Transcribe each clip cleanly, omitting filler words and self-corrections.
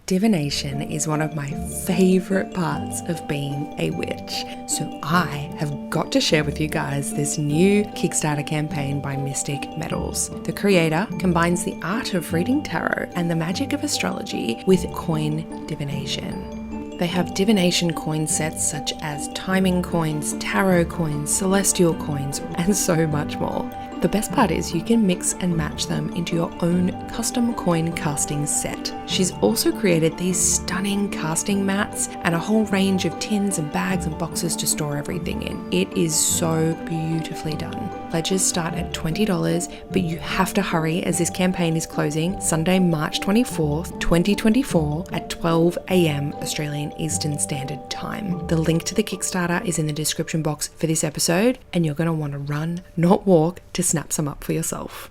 Divination is one of my favourite parts of being a witch, so I have got to share with you guys this new Kickstarter campaign by Mystic Metals. The creator combines the art of reading tarot and the magic of astrology with coin divination. They have divination coin sets such as timing coins, tarot coins, celestial coins, and so much more. The best part is you can mix and match them into your own custom coin casting set. She's also created these stunning casting mats and a whole range of tins and bags and boxes to store everything in. It is so beautifully done. Pledges start at $20, but you have to hurry as this campaign is closing Sunday, March 24th, 2024 at 12 a.m. Australian Eastern Standard Time. The link to the Kickstarter is in the description box for this episode, and you're going to want to run, not walk, to snap some up for yourself.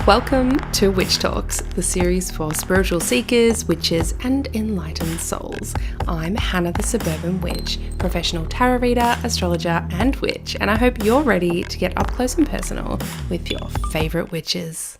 Welcome to Witch Talks, the series for spiritual seekers, witches, and enlightened souls. I'm Hannah the Suburban Witch, professional tarot reader, astrologer, and witch, and I hope you're ready to get up close and personal with your favourite witches.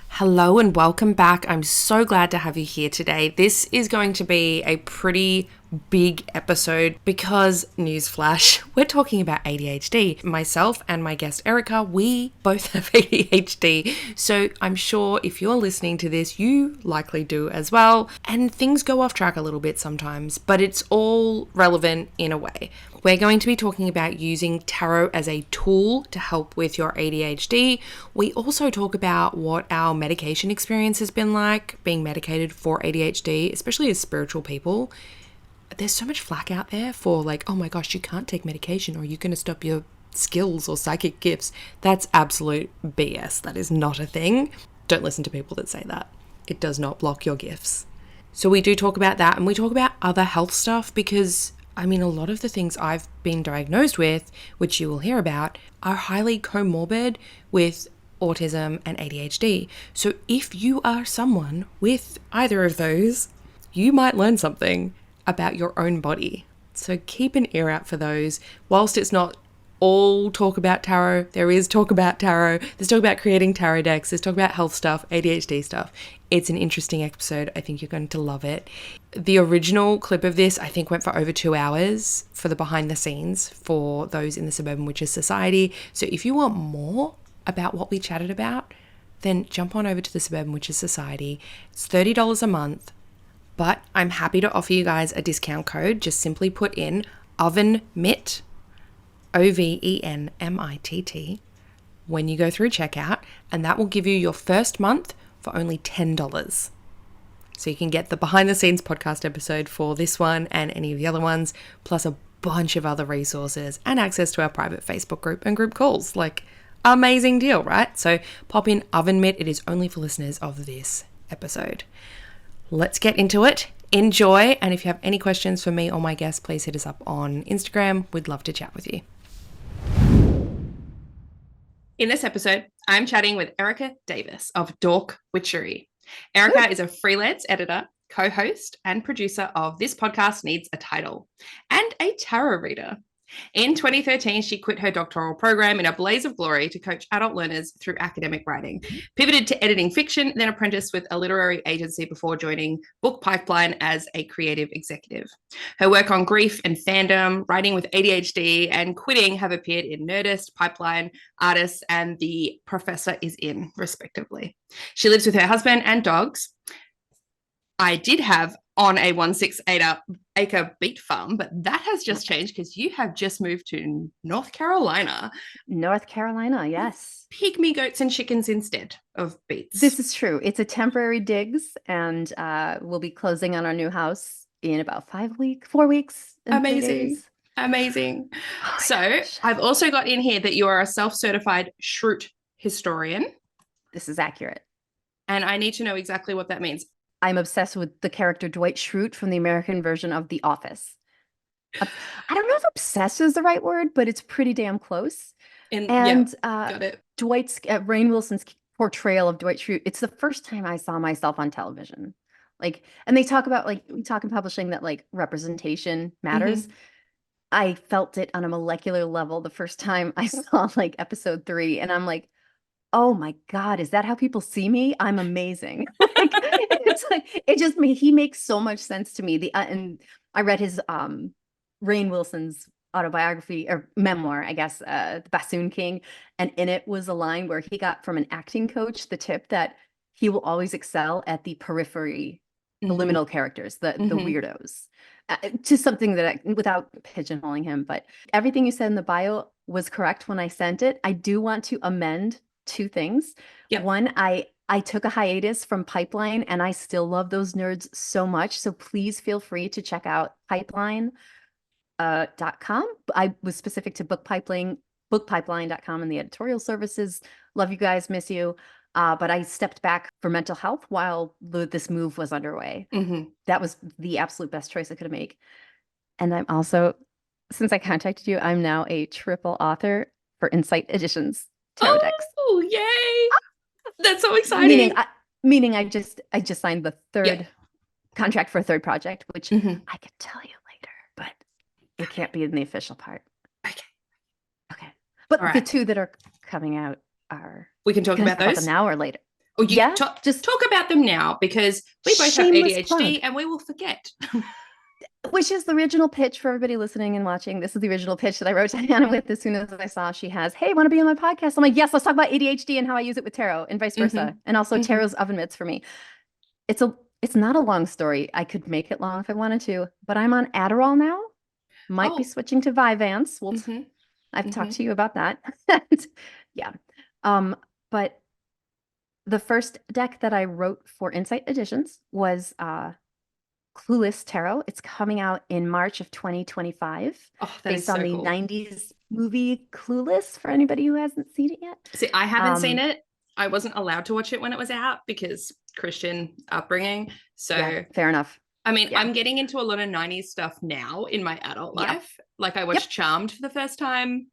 Hello and welcome back. I'm so glad to have you here today. This is going to be a pretty big episode because, newsflash, we're talking about ADHD. Myself and my guest Erica, we both have ADHD. So I'm sure if you're listening to this, you likely do as well. And things go off track a little bit sometimes, but it's all relevant in a way. We're going to be talking about using tarot as a tool to help with your ADHD. We also talk about what our medication experience has been like, being medicated for ADHD, especially as spiritual people. There's so much flack out there for like, oh my gosh, you can't take medication or you're going to stop your skills or psychic gifts. That's absolute BS. That is not a thing. Don't listen to people that say that. It does not block your gifts. So we do talk about that, and we talk about other health stuff because a lot of the things I've been diagnosed with, which you will hear about, are highly comorbid with autism and ADHD. So if you are someone with either of those, you might learn something about your own body. So keep an ear out for those. Whilst it's not all talk about tarot, there is talk about tarot. There's talk about creating tarot decks. There's talk about health stuff, ADHD stuff. It's an interesting episode. I think you're going to love it. The original clip of this, I think, went for over 2 hours for the behind the scenes for those in the Suburban Witches Society. So if you want more about what we chatted about, then jump on over to the Suburban Witches Society. It's $30 a month, but I'm happy to offer you guys a discount code. Just simply put in Oven Mitt, OVENMITT, when you go through checkout, and that will give you your first month for only $10. So you can get the behind the scenes podcast episode for this one and any of the other ones, plus a bunch of other resources and access to our private Facebook group and group calls. Like, amazing deal, right? So pop in Oven Mitt. It is only for listeners of this episode. Let's get into it. Enjoy. And if you have any questions for me or my guests, please hit us up on Instagram. We'd love to chat with you. In this episode, I'm chatting with Erica Davis of Dork, Witchery. Erica is a freelance editor, co-host, and producer of This Podcast Needs a Title, and a tarot reader. In 2013, she quit her doctoral program in a blaze of glory to coach adult learners through academic writing, pivoted to editing fiction, then apprenticed with a literary agency before joining Book Pipeline as a creative executive. Her work on grief and fandom, writing with ADHD, and quitting have appeared in Nerdist, Pipeline, Artists, and The Professor is In, respectively. She lives with her husband and dogs. I did have on a 168-acre beet farm, but that has just changed because you have just moved to North Carolina. North Carolina, yes. Pygmy goats and chickens instead of beets. This is true. It's a temporary digs, and we'll be closing on our new house in about 4 weeks. Amazing. Amazing. Oh, so gosh. I've also got in here that you are a self-certified Schrute historian. This is accurate. And I need to know exactly what that means. I'm obsessed with the character Dwight Schrute from the American version of The Office. I don't know if obsessed is the right word, but it's pretty damn close. Got it. Dwight's Rainn Wilson's portrayal of Dwight Schrute. It's the first time I saw myself on television. And they talk about we talk in publishing that representation matters. Mm-hmm. I felt it on a molecular level the first time I saw episode 3, and I'm like, oh my God, is that how people see me? I'm amazing. Like it's like it just me. He makes so much sense to me. And I read his Rainn Wilson's autobiography or memoir, I guess, The Bassoon King, and in it was a line where he got from an acting coach the tip that he will always excel at the periphery, the liminal characters, the weirdos. To something that without pigeonholing him, but everything you said in the bio was correct when I sent it. I do want to amend two things. Yep. One, I took a hiatus from Pipeline and I still love those nerds so much. So please feel free to check out Pipeline .com. I was specific to bookpipeline.com and the editorial services. Love you guys, miss you. But I stepped back for mental health while this move was underway. That was the absolute best choice I could have made. And I'm also, since I contacted you, I'm now a triple author for Insight Editions tarot decks. Oh, yay! That's so exciting. Meaning I just signed the third contract for a third project, which I could tell you later, but it can't be in the official part. Okay. But the two that are coming out are... We can talk about those them now or later. Or just talk about them now, because we both have ADHD and we will forget. Which is the original pitch for everybody listening and watching. This is the original pitch that I wrote to Hannah with as soon as I saw she has, hey, want to be on my podcast? I'm like, yes, let's talk about ADHD and how I use it with tarot and vice versa. And also tarot's oven mitts for me. It's not a long story. I could make it long if I wanted to, but I'm on Adderall now. Might be switching to Vyvanse. I've talked to you about that. Yeah. But the first deck that I wrote for Insight Editions was Clueless Tarot. It's coming out in March of 2025. Based on the 90s movie Clueless, for anybody who hasn't seen it yet. See, I haven't seen it. I wasn't allowed to watch it when it was out because Christian upbringing. So fair enough. I mean, I'm getting into a lot of 90s stuff now in my adult life. Like I watched Charmed for the first time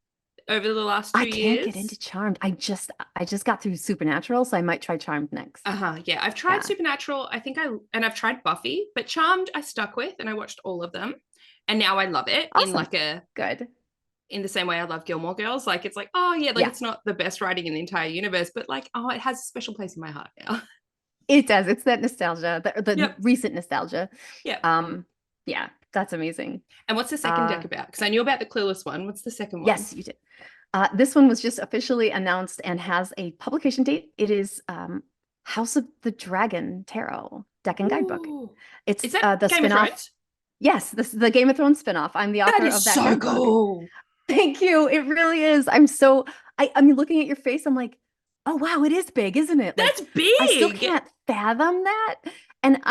over the last 2 years. I can't get into Charmed. I just got through Supernatural, so I might try Charmed next. Yeah, I've tried Supernatural. I've tried Buffy, but Charmed I stuck with and I watched all of them. And now I love it in the same way I love Gilmore Girls. Like it's like, it's not the best writing in the entire universe, but like, it has a special place in my heart now. It does. It's that nostalgia, the recent nostalgia. Yeah, that's amazing. And what's the second deck about? Because I knew about the Clueless one. What's the second one? Yes, you did. This one was just officially announced and has a publication date. It is House of the Dragon Tarot deck and guidebook. Is that the Game spinoff. Of Thrones? Yes, the Game of Thrones spinoff. I'm the author of that. So cool. Thank you. It really is. I mean, looking at your face, I'm like, oh wow, it is big, isn't it? That's big. I still can't fathom that. And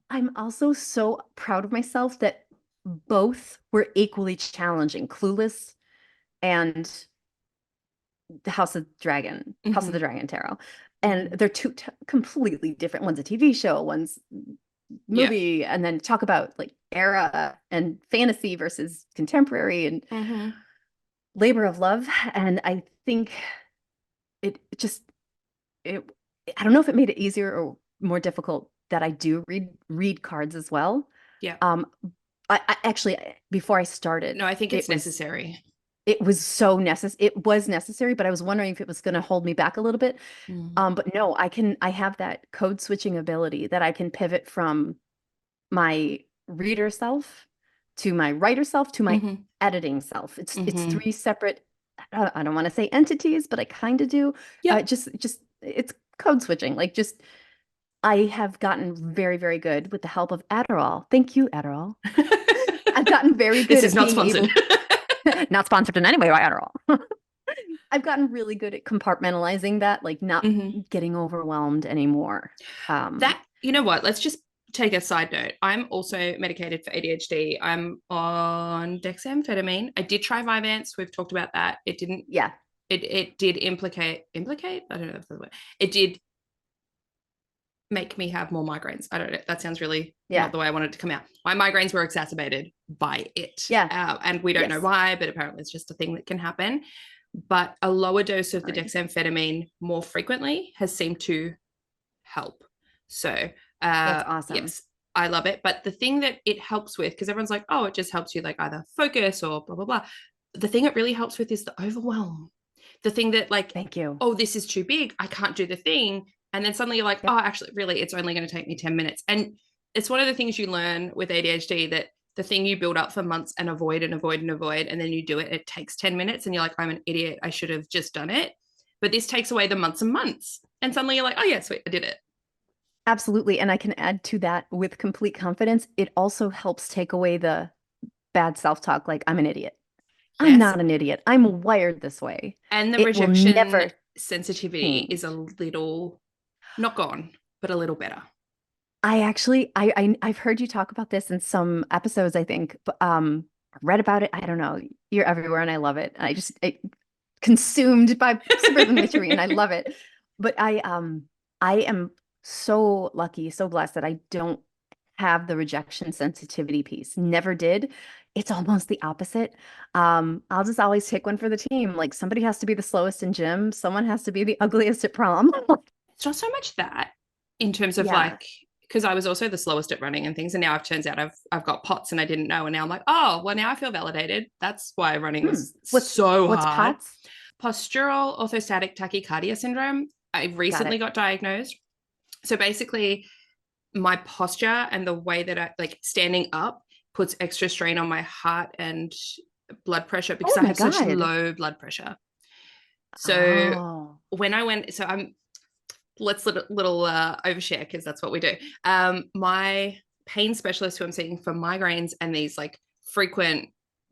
I'm also so proud of myself that both were equally challenging. Clueless and the House of the Dragon Tarot. And they're two completely different. One's a TV show, one's movie, and then talk about like era and fantasy versus contemporary and labor of love. And I think I don't know if it made it easier or more difficult that I do read cards as well. Yeah. I actually, before I started, no, I think it's necessary. It was so necessary. It was necessary, but I was wondering if it was going to hold me back a little bit. But no, I have that code switching ability that I can pivot from my reader self to my writer self to my editing self. It's three separate, I don't want to say entities, but I kind of do. Just it's code switching. Like I have gotten very, very good with the help of Adderall. Thank you, Adderall. I've gotten very good. This is not sponsored. Not sponsored in any way by Adderall. I've gotten really good at compartmentalizing that, like not getting overwhelmed anymore. You know what? Let's just take a side note. I'm also medicated for ADHD. I'm on dexamphetamine. I did try Vyvanse. We've talked about that. It didn't. Yeah. It did implicate. I don't know if that's the word. It did make me have more migraines. I don't know. That sounds really not the way I wanted it to come out. My migraines were exacerbated by it. Yeah. And we don't know why, but apparently it's just a thing that can happen. But a lower dose of the dexamphetamine more frequently has seemed to help. So that's awesome. Yes, I love it. But the thing that it helps with, because everyone's like, oh, it just helps you like either focus or blah, blah, blah. The thing it really helps with is the overwhelm. The thing that like, Thank you. oh, this is too big, I can't do the thing. And then suddenly you're like, Yep. oh, actually, really, it's only going to take me 10 minutes. And it's one of the things you learn with ADHD, that the thing you build up for months and avoid and avoid and avoid, and then you do it, it takes 10 minutes and you're like, I'm an idiot, I should have just done it. But this takes away the months and months. And suddenly you're like, oh, yeah, sweet, I did it. Absolutely. And I can add to that with complete confidence. It also helps take away the bad self-talk, like I'm an idiot. I'm Yes. not an idiot. I'm wired this way. And the It will rejection never sensitivity is a change. little, not gone, but a little better. I actually I've heard you talk about this in some episodes, I think, but read about it. I don't know. You're everywhere and I love it. I just consumed by suburban witchery and I love it. But I am so lucky, so blessed that I don't have the rejection sensitivity piece. Never did. It's almost the opposite. I'll just always take one for the team. Like somebody has to be the slowest in gym, someone has to be the ugliest at prom. It's not so much that in terms of Yeah. like, because I was also the slowest at running and things, and now it turns out I've got POTS and I didn't know, and now I'm like, oh, well, now I feel validated. That's why running was so What's hard. POTS? Postural orthostatic tachycardia syndrome. I Got recently it. got diagnosed. So basically, my posture and the way that I like standing up puts extra strain on my heart and blood pressure because Oh I my have such God. low blood pressure. So Oh. when I went, so I'm let's little overshare because that's what we do. My pain specialist who I'm seeing for migraines and these like frequent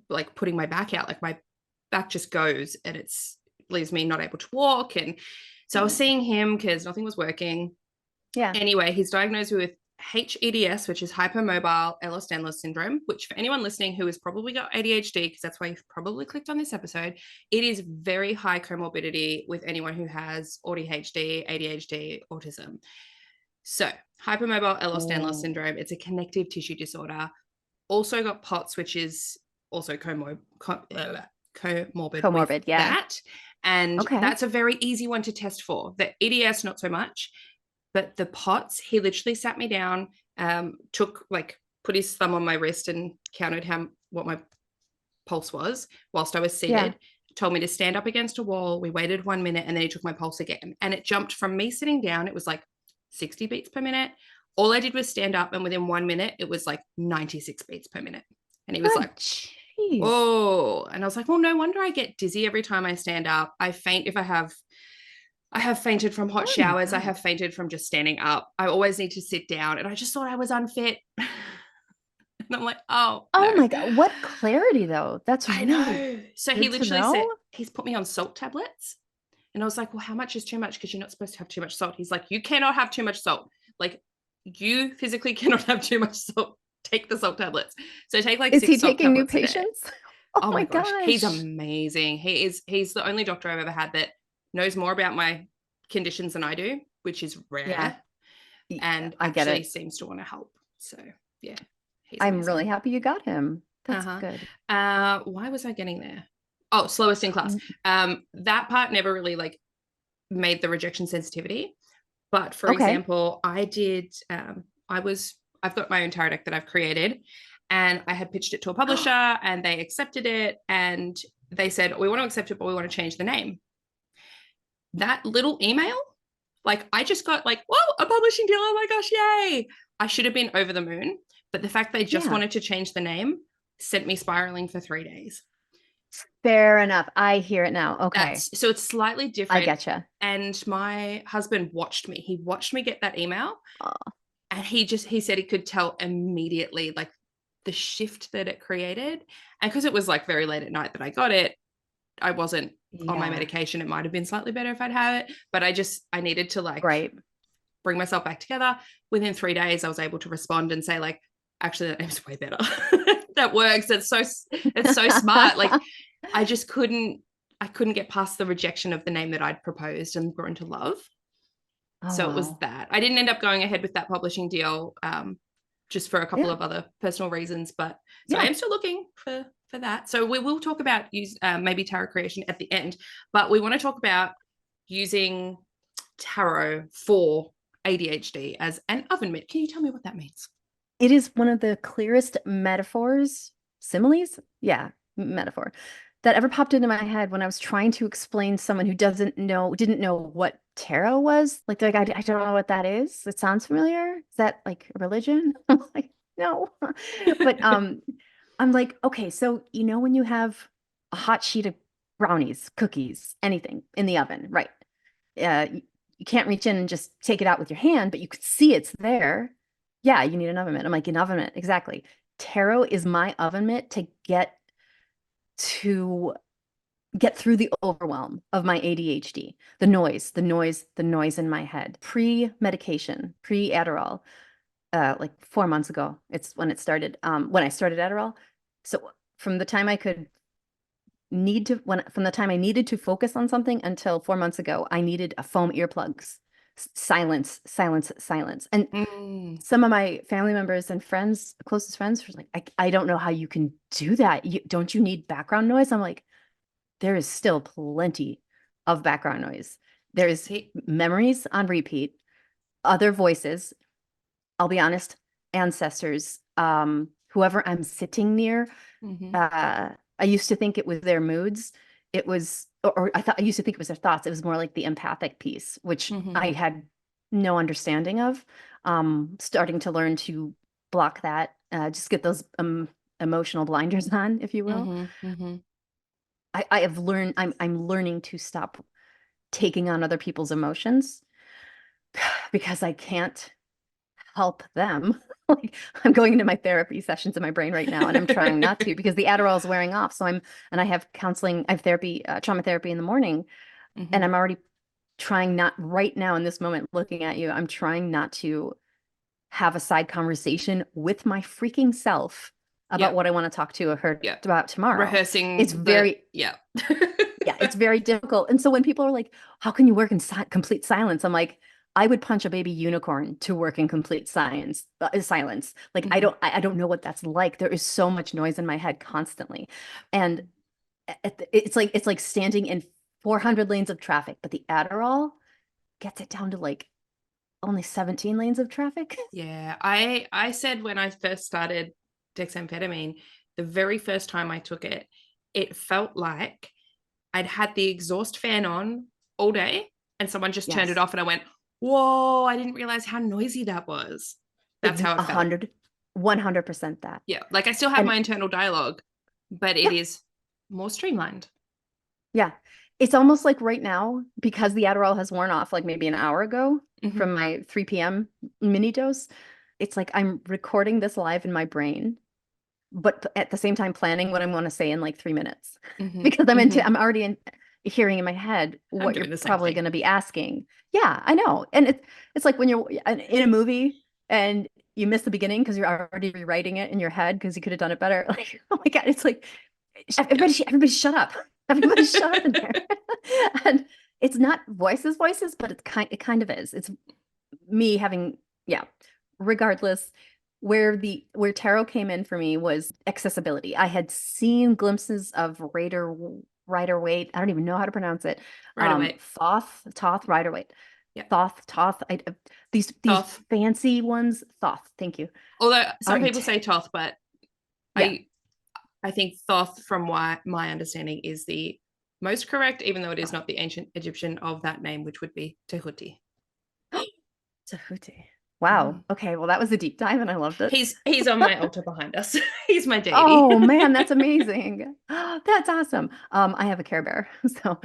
like putting my back out, like my back just goes and it's leaves me not able to walk. And so I was seeing him because nothing was working. Yeah. Anyway, he's diagnosed with HEDS, which is hypermobile Ehlers-Danlos syndrome, which for anyone listening who has probably got ADHD, because that's why you've probably clicked on this episode, it is very high comorbidity with anyone who has ADHD, ADHD, autism. So hypermobile Ehlers-Danlos Oh. syndrome, it's a connective tissue disorder. Also got POTS, which is also comorbid with Comorbid. Yeah. that. And Okay. that's a very easy one to test for. The EDS, not so much. But the POTS, he literally sat me down, put his thumb on my wrist and counted what my pulse was whilst I was Yeah. seated, told me to stand up against a wall. We waited 1 minute and then he took my pulse again. And it jumped from me sitting down, it was like 60 beats per minute. All I did was stand up and within 1 minute, it was like 96 beats per minute. And he was Good. like, Jeez. oh, and I was like, well, no wonder I get dizzy every time I stand up. I faint if I have fainted from hot Oh my showers. I God. have fainted from just standing up. I always need to sit down. And I just thought I was unfit. And I'm like, oh, Oh no. my God. What clarity though. That's I really know. So he good to literally said, know. he's put me on salt tablets. And I was like, well, how much is too much? Because you're not supposed to have too much salt. He's like, you cannot have too much salt. Like, you physically cannot have too much salt. Take the salt tablets. So take like Is he 6 salt taking new tablets a day. patients? Oh Oh my my gosh, he's gosh. amazing. He's the only doctor I've ever had that knows more about my conditions than I do, which is Yeah. rare, and I get actually it. seems to want to help. So yeah, he's I'm really amazing. happy you got him. That's Uh-huh. good. Why was I getting there? Oh, slowest in class. That part never really like made the rejection sensitivity. But for Okay. example, I did I've got my own tarot deck that I've created and I had pitched it to a publisher and they accepted it and they said, we want to accept it, but we want to change the name. That little email, like I just got like, whoa, a publishing deal. Oh my gosh, yay. I should have been over the moon. But the fact they just Yeah. wanted to change the name sent me spiraling for 3 days. Fair enough. I hear it now. Okay. So it's slightly I different. getcha. And my husband watched me. He watched me get that email. Oh, And he said he could tell immediately like the shift that it created. And because it was like very late at night that I got it, I wasn't on my yeah. medication. It might have been slightly better if I'd had it, but I needed to like Right. bring myself back together. Within 3 days, I was able to respond and say like, actually, that name's way better. That works. It's so smart. Like I couldn't get past the rejection of the name that I'd proposed and grown to love. Oh, So it was wow. that. I didn't end up going ahead with that publishing deal, just for a couple Yeah. of other personal reasons. But so I Yeah. am still looking for that. So we will talk about maybe tarot creation at the end, but we want to talk about using tarot for ADHD as an oven mitt. Can you tell me what that means? It is one of the clearest metaphors, similes? Yeah, metaphor that ever popped into my head when I was trying to explain someone who didn't know what tarot was. Like, they're like, I don't know what that is. It sounds familiar. Is that like a religion? I'm like, no. But I'm like, okay, so when you have a hot sheet of brownies, cookies, anything in the oven, right? You can't reach in and just take it out with your hand, but you could see it's there. Yeah, you need an oven mitt. I'm like, an oven mitt, exactly. Tarot is my oven mitt to get through the overwhelm of my ADHD, the noise in my head. Pre-medication, pre-Adderall, like 4 months ago, it's when it started, when I started Adderall. So from the time I could from the time I needed to focus on something until 4 months ago, I needed a foam earplugs. Silence, silence, silence. And Mm. some of my family members and friends, closest friends, were like, I don't know how you can do that. Don't you need background noise? I'm like, there is still plenty of background noise. There is See, memories on repeat, other voices. I'll be honest, ancestors, whoever I'm sitting near. hmm I used to think it was their moods. Or I used to think it was their thoughts. It was more like the empathic piece, which hmm I had no understanding of. Starting to learn to block that, just get those emotional blinders on, if you will. hmm hmm I have learned. I'm learning to stop taking on other people's emotions because I can't help them. Like, I'm going into my therapy sessions in my brain right now, and I'm trying not to because the Adderall is wearing off. And I have counseling, I have therapy, trauma therapy in the morning, and hmm I'm already trying not right now in this moment, looking at you, I'm trying not to have a side conversation with my freaking self about Yeah, what I want to talk to her yeah. about tomorrow. It's Rehearsing the very, yeah. yeah, it's very difficult. And so when people are like, how can you work in complete silence? I'm like, I would punch a baby unicorn to work in complete silence. Like, hmm I don't know what that's like. There is so much noise in my head constantly. And it's like standing in 400 lanes of traffic, but the Adderall gets it down to like only 17 lanes of traffic. Yeah, I said when I first started dexamphetamine, the very first time I took it, it felt like I'd had the exhaust fan on all day and someone just turned it Yes. off and I went, "Whoa, I didn't realize how noisy that was." That's how it A felt. hundred, 100% that. Yeah, like I still have And my internal dialogue, but it yeah, is more streamlined. yeah. It's almost like right now, because the Adderall has worn off like maybe an hour ago hmm from my 3 p.m. mini dose. It's like I'm recording this live in my brain, but at the same time planning what I'm going to say in like 3 minutes hmm because hmm I'm already hearing in my head I'm what you're doing the same probably thing. going to be asking. Yeah, I know. And it's like when you're in a movie and you miss the beginning because you're already rewriting it in your head because you could have done it better. Like, oh my God, it's like Yeah. everybody shut up. Everybody shut up in there. And it's not voices, but it kind of is. It's me having, yeah. Regardless, where tarot came in for me was accessibility. I had seen glimpses of Rider Waite. I don't even know how to pronounce it. Right away. Thoth Rider Waite. Yeah. Toth. These Toth. fancy ones. Thoth. Thank you. Although Are some people say Toth, but yeah. I I think Thoth, from my understanding, is the most correct, even though it is Thoth. not the ancient Egyptian of that name, which would be Tehuti. Tahuti. Wow. Mhm. Okay. Well, that was a deep dive, and I loved it. He's on my altar behind us. He's my deity. Oh man, that's amazing. That's awesome. I have a Care Bear, so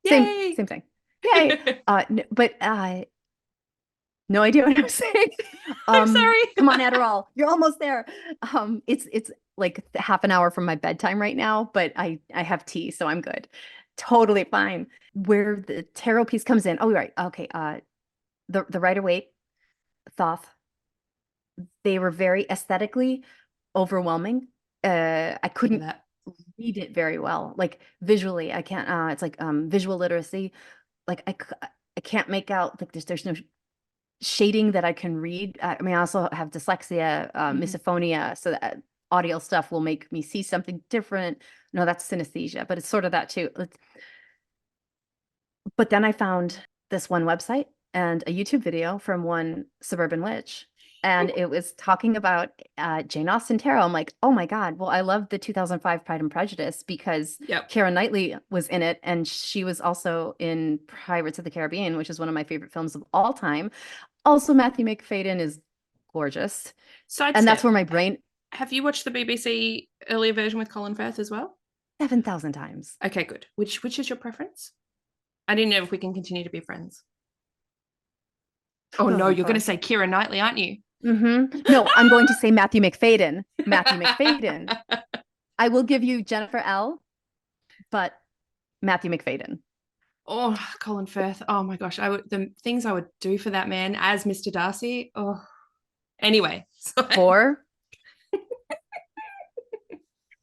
Yay! same thing. Yay. But no idea what I'm saying. I'm sorry. Come on, Adderall, you're almost there. It's like half an hour from my bedtime right now, but I have tea, so I'm good. Totally fine. Where the tarot piece comes in. Oh, right. Okay. The Rider-Waite, Thoth, they were very aesthetically overwhelming. I Hear couldn't that? read it very well. Like visually, I can't. It's like visual literacy. Like I can't make out like there's no shading that I can read. I mean, I also have dyslexia, Mhm. misophonia, so that audio stuff will make me see something different. No, that's synesthesia, but it's sort of that too. But then I found this one website and a YouTube video from one suburban witch. and it was talking about Jane Austen tarot. I'm like, oh my God. Well, I love the 2005 Pride and Prejudice because Yep. Keira Knightley was in it, and she was also in Pirates of the Caribbean, which is one of my favorite films of all time. Also, Matthew McFadyen is gorgeous. And that's Sidestep. where my brain, Have you watched the BBC earlier version with Colin Firth as well? 7,000 times. Okay, good. Which is your preference? I didn't know if we can continue to be friends. Oh no, Colin you're going to Firth. say Keira Knightley, aren't you? No, I'm going to say Matthew McFadyen. Matthew McFadyen. I will give you Jennifer L, but Matthew McFadyen. Oh, Colin Firth. Oh my gosh, the things I would do for that man as Mr. Darcy. Oh, anyway. Four.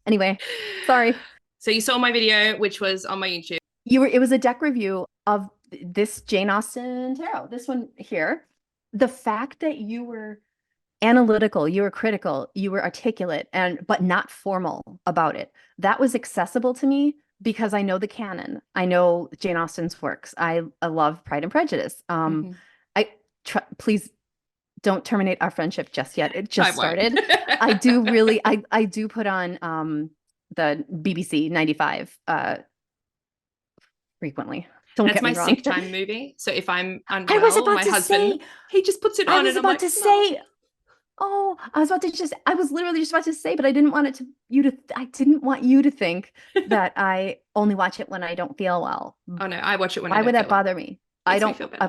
Anyway, sorry. So you saw my video, which was on my YouTube. It was a deck review of this Jane Austen tarot. This one here. The fact that you were analytical, you were critical, you were articulate, but not formal about it. That was accessible to me because I know the canon. I know Jane Austen's works. I love Pride and Prejudice. Please don't terminate our friendship just yet. It just started. I do really, I do put on the BBC 95 frequently. That's my sick time movie. So if I'm unwell, I was about my to husband, he just puts it on. I was about to say, oh, I was literally just about to say, but I didn't want I didn't want you to think that I only watch it when I don't feel well. Oh no, I watch it when Why would that bother me? I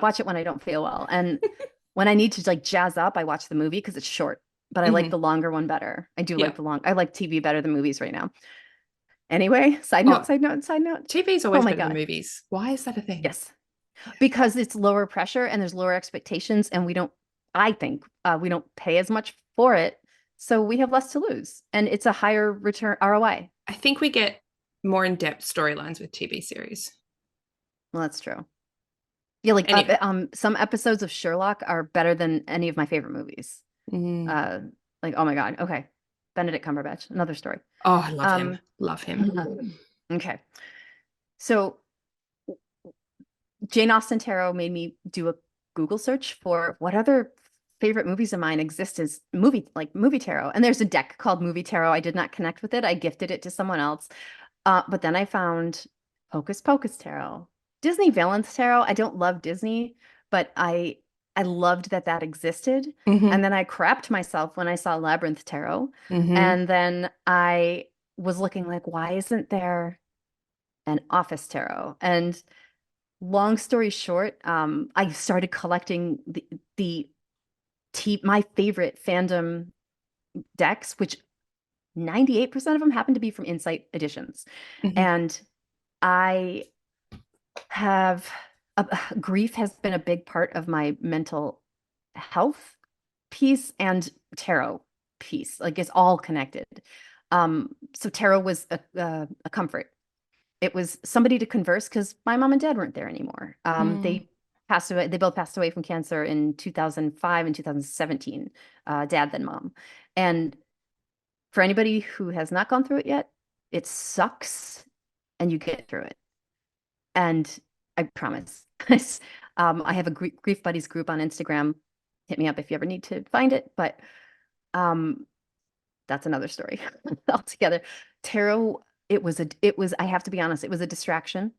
watch it when I don't feel well. And when I need to like jazz up, I watch the movie because it's short, but I like the longer one better. I like TV better than movies right now. Anyway, side note. TV is always better than movies. Why is that a thing? Yes. Because it's lower pressure and there's lower expectations, and I think we don't pay as much for it. So we have less to lose, and it's a higher return ROI. I think we get more in-depth storylines with TV series. Well, that's true. Yeah, like some episodes of Sherlock are better than any of my favorite movies. Like, oh my God. Okay. Benedict Cumberbatch, another story. Oh, I love him. Love him. Okay. So Jane Austen Tarot made me do a Google search for what other favorite movies of mine exist as movie tarot. And there's a deck called Movie Tarot. I did not connect with it. I gifted it to someone else. But then I found Hocus Pocus Tarot, Disney Valence Tarot. I don't love Disney, but I loved that existed. And then I crapped myself when I saw Labyrinth Tarot. And then I was looking like, why isn't there an Office Tarot? And long story short, I started collecting my favorite fandom decks, which 98% of them happen to be from Insight Editions. And I have grief has been a big part of my mental health piece and tarot piece. Like, it's all connected. So tarot was a comfort. It was somebody to converse because my mom and dad weren't there anymore. They passed away. They both passed away from cancer in 2005 and 2017, dad, then mom. And for anybody who has not gone through it yet, it sucks and you get through it. And I promise. I have a Grief Buddies group on Instagram. Hit me up if you ever need to find it. But that's another story altogether. Tarot, I have to be honest, it was a distraction.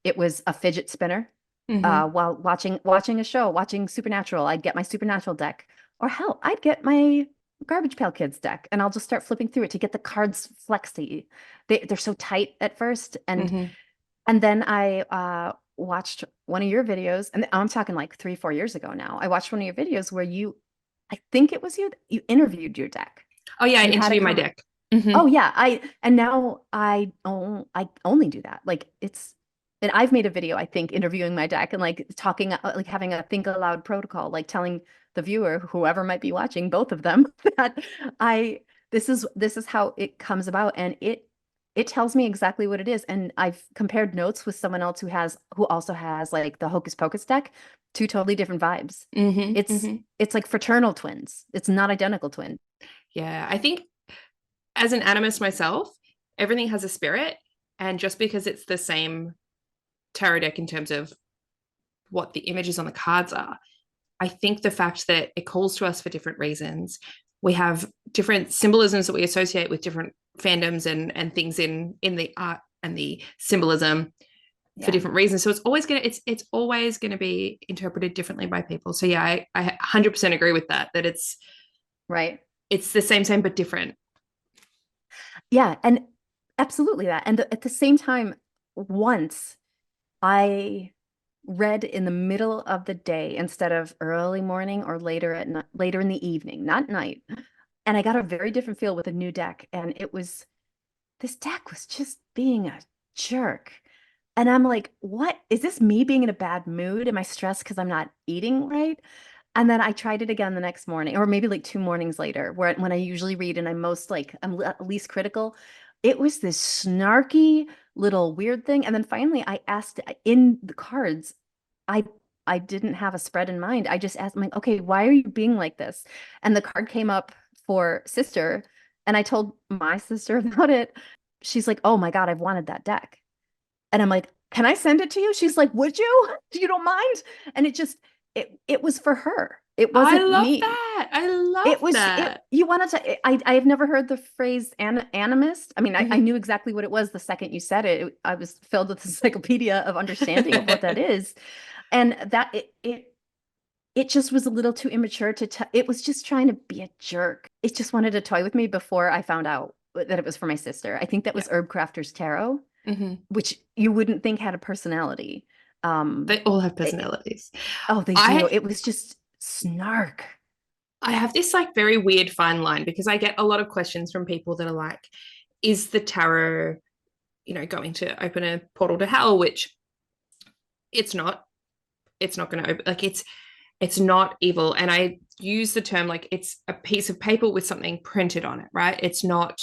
It was a fidget spinner. While watching a show, watching Supernatural, I'd get my Supernatural deck. Or hell, I'd get my Garbage Pail Kids deck, and I'll just start flipping through it to get the cards flexy. They're so tight at first. And then I watched one of your videos, and I'm talking like 3-4 years ago now. I watched one of your videos where I think it was you interviewed your deck. Oh yeah, I interviewed my deck. Oh yeah, I only do that. Like, and I've made a video, I think, interviewing my deck and like talking, like having a think aloud protocol, like telling the viewer, whoever might be watching, both of them, that this is how it comes about, and it tells me exactly what it is. And I've compared notes with someone else who also has like the Hocus Pocus deck, 2 totally different vibes. It's like fraternal twins. It's not identical twin. Yeah, I think as an animist myself, everything has a spirit, and just because it's the same tarot deck in terms of what the images on the cards are, I think the fact that it calls to us for different reasons, we have different symbolisms that we associate with different fandoms and things in the art and the symbolism for different reasons. So it's always gonna be interpreted differently by people. So yeah, I 100% agree with that it's right. It's the same but different. Yeah, and absolutely that. And at the same time, once I read in the middle of the day instead of early morning or later in the evening, not night. And I got a very different feel with a new deck. And this deck was just being a jerk. And I'm like, what? Is this me being in a bad mood? Am I stressed because I'm not eating right? And then I tried it again the next morning, or maybe like 2 mornings later, when I usually read and I'm least critical. It was this snarky little weird thing. And then finally I asked in the cards, I I didn't have a spread in mind. I just asked, I'm like, okay, why are you being like this? And the card came up for sister, and I told my sister about it. She's like, oh my God, I've wanted that deck. And I'm like, can I send it to you? She's like, would you? You don't mind? And it was for her. It I wasn't love me. that. I love that. You wanted to, I have never heard the phrase animist. I mean, I knew exactly what it was the second you said it. I was filled with encyclopedia of understanding of what that is. And that it just was a little too immature it was just trying to be a jerk. It just wanted to toy with me before I found out that it was for my sister. I think that was Herb Crafter's Tarot, which you wouldn't think had a personality. They all have personalities. They do. It was just snark. I have this like very weird fine line because I get a lot of questions from people that are like, is the tarot, going to open a portal to hell? Which it's not. It's not going to open. Like it's not evil. And I use the term like it's a piece of paper with something printed on it, right? It's not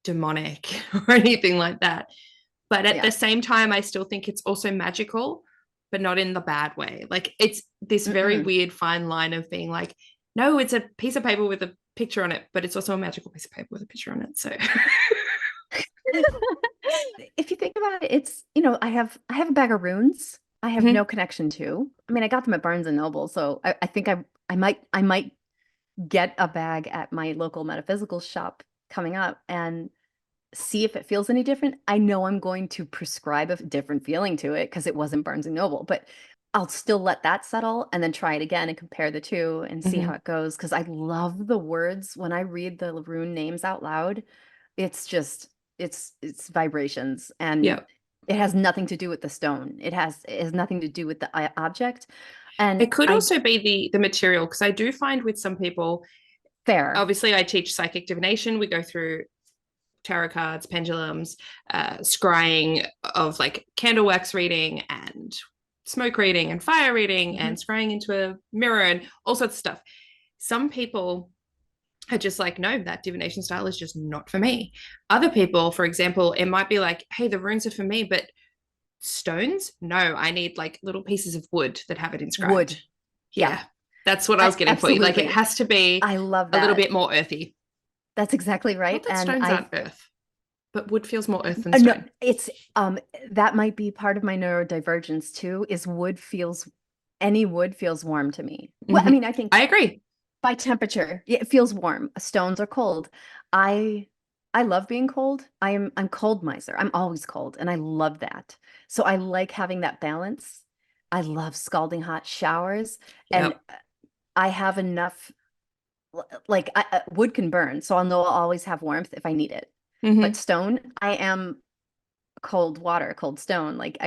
demonic or anything like that. But at the same time, I still think it's also magical, but not in the bad way. Like it's this very weird fine line of being like, no, it's a piece of paper with a picture on it, but it's also a magical piece of paper with a picture on it. So if you think about it, it's, I have a bag of runes I have no connection to. I mean, I got them at Barnes and Noble, so I think I might get a bag at my local metaphysical shop coming up and see if it feels any different. I know I'm going to prescribe a different feeling to it because it wasn't Barnes and Noble, but I'll still let that settle and then try it again and compare the two and see how it goes. Because I love the words when I read the rune names out loud. It's just it's vibrations, and it has nothing to do with the stone. It has nothing to do with the object. And it could also be the material, because I do find with some people, fair. Obviously, I teach psychic divination. We go through tarot cards, pendulums, scrying of like candle wax reading and smoke reading and fire reading and scrying into a mirror and all sorts of stuff. Some people are just like, no, that divination style is just not for me. Other people, for example, it might be like, hey, the runes are for me, but stones, no, I need like little pieces of wood that have it inscribed. Wood. Yeah. That's what I was getting Absolutely. for you. Like it has to be I love that. A little bit more earthy. That's exactly right. Not that stones aren't earth, but wood feels more earth than stone. No, it's that might be part of my neurodivergence too, is any wood feels warm to me. Well, I mean, I think I agree. By temperature, it feels warm. Stones are cold. I love being cold. I'm cold miser. I'm always cold, and I love that. So I like having that balance. I love scalding hot showers, and I have enough. Like wood can burn, so I'll know I'll always have warmth if I need it. But stone, I am cold water, cold stone. Like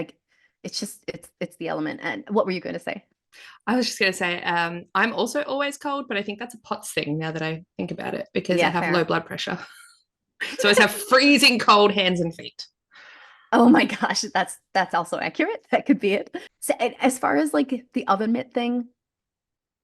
it's the element. And what were you going to say? I was just going to say, I'm also always cold, but I think that's a POTS thing now that I think about it, because I have low blood pressure. So I have freezing cold hands and feet. Oh my gosh, that's also accurate. That could be it. So as far as like the Oven Mitt thing,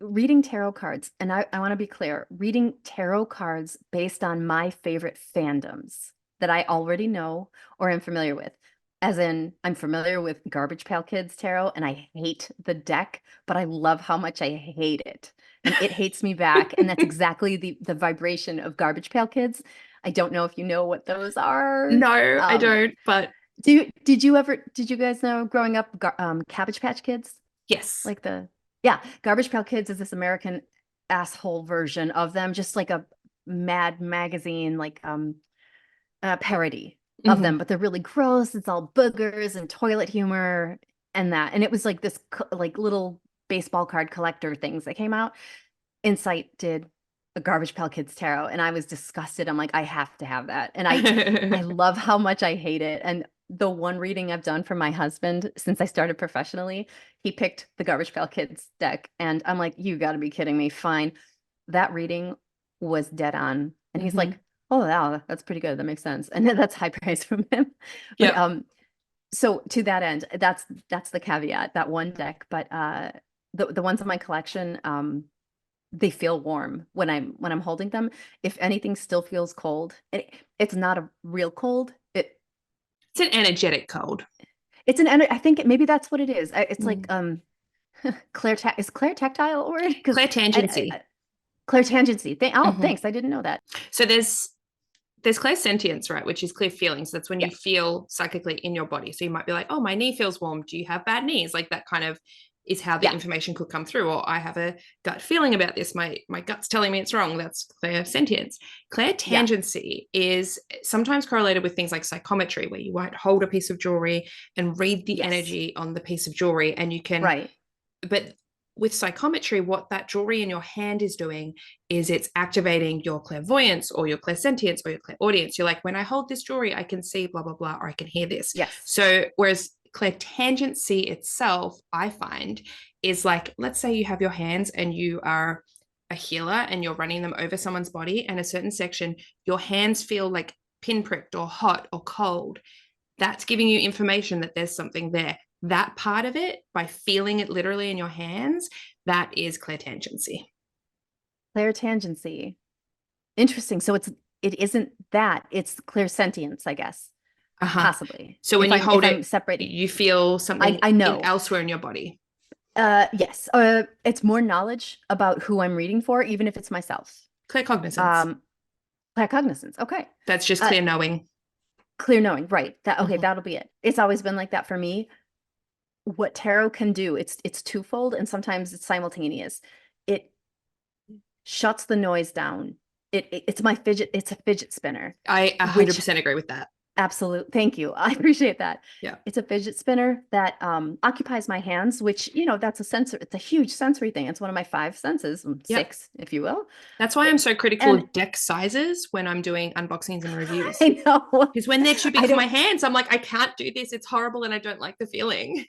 reading tarot cards, and I want to be clear, reading tarot cards based on my favorite fandoms that I already know or am familiar with. As in, I'm familiar with Garbage Pail Kids tarot, and I hate the deck, but I love how much I hate it. And it hates me back. And that's exactly the vibration of Garbage Pail Kids. I don't know if you know what those are. No, I don't, but... Did you guys know growing up, Cabbage Patch Kids? Yes. Like the Yeah, Garbage Pail Kids is this American asshole version of them, just like a Mad Magazine like parody of Hmm. them, but they're really gross. It's all boogers and toilet humor and that. And it was like this like little baseball card collector things that came out. Insight did a Garbage Pail Kids tarot, and I was disgusted. I'm like, I have to have that. And I love how much I hate it. And the one reading I've done for my husband since I started professionally, he picked the Garbage Pail Kids deck. And I'm like, you got to be kidding me. Fine. That reading was dead on. And he's Hmm. like, oh, wow, that's pretty good. That makes sense. And that's high praise from him. But Yep. so to that end, that's the caveat, that one deck. But the ones in my collection, they feel warm when I'm holding them. If anything still feels cold, it's not a real cold. It's an energetic cold. I think maybe that's what it is. It's like Mm. is clair tactile a word? Because Clair I tangency. clair tangency. Hmm. Thanks. I didn't know that. So there's clear sentience, right? Which is clear feelings. That's when you Yes. feel psychically in your body. So you might be like, oh, my knee feels warm. Do you have bad knees? Like that kind of is how the Yeah. information could come through. Or I have a gut feeling about this. My gut's telling me it's wrong. That's clear sentience. Clear Yeah. tangency is sometimes correlated with things like psychometry, where you might hold a piece of jewelry and read the Yes. energy on the piece of jewelry, and you can, Right. but with psychometry, what that jewelry in your hand is doing is it's activating your clairvoyance or your clairsentience or your clairaudience. You're like, when I hold this jewelry, I can see blah, blah, blah, or I can hear this. Yes. So, whereas clairtangency itself, I find, is like, let's say you have your hands and you are a healer and you're running them over someone's body, and a certain section, your hands feel like pinpricked or hot or cold. That's giving you information that there's something there. That part of it, by feeling it literally in your hands, that is clairtangency. Clair tangency. Interesting. So it isn't that. It's clair sentience, I guess. Uh-huh. Possibly. So when you If hold I'm it, separating. you feel something I in know. elsewhere in your body. Yes. It's more knowledge about who I'm reading for, even if it's myself. Claircognizance. Um, Claircognizance. Okay. That's just Uh, clear knowing. Clear knowing. Right. That okay, Mhm. that'll be it. It's always been like that for me. What tarot can do, it's twofold and sometimes it's simultaneous. It shuts the noise down. It's a fidget spinner, I which 100% agree with that. absolute. Thank you. I appreciate that. Yeah. It's a fidget spinner that occupies my hands, which, that's a sensor. It's a huge sensory thing. It's one of my five senses, Yep. six, if you will. That's why I'm so critical And of deck sizes when I'm doing unboxings and reviews. I know Because when they're too big I for my don't hands, I'm like, I can't do this. It's horrible and I don't like the feeling.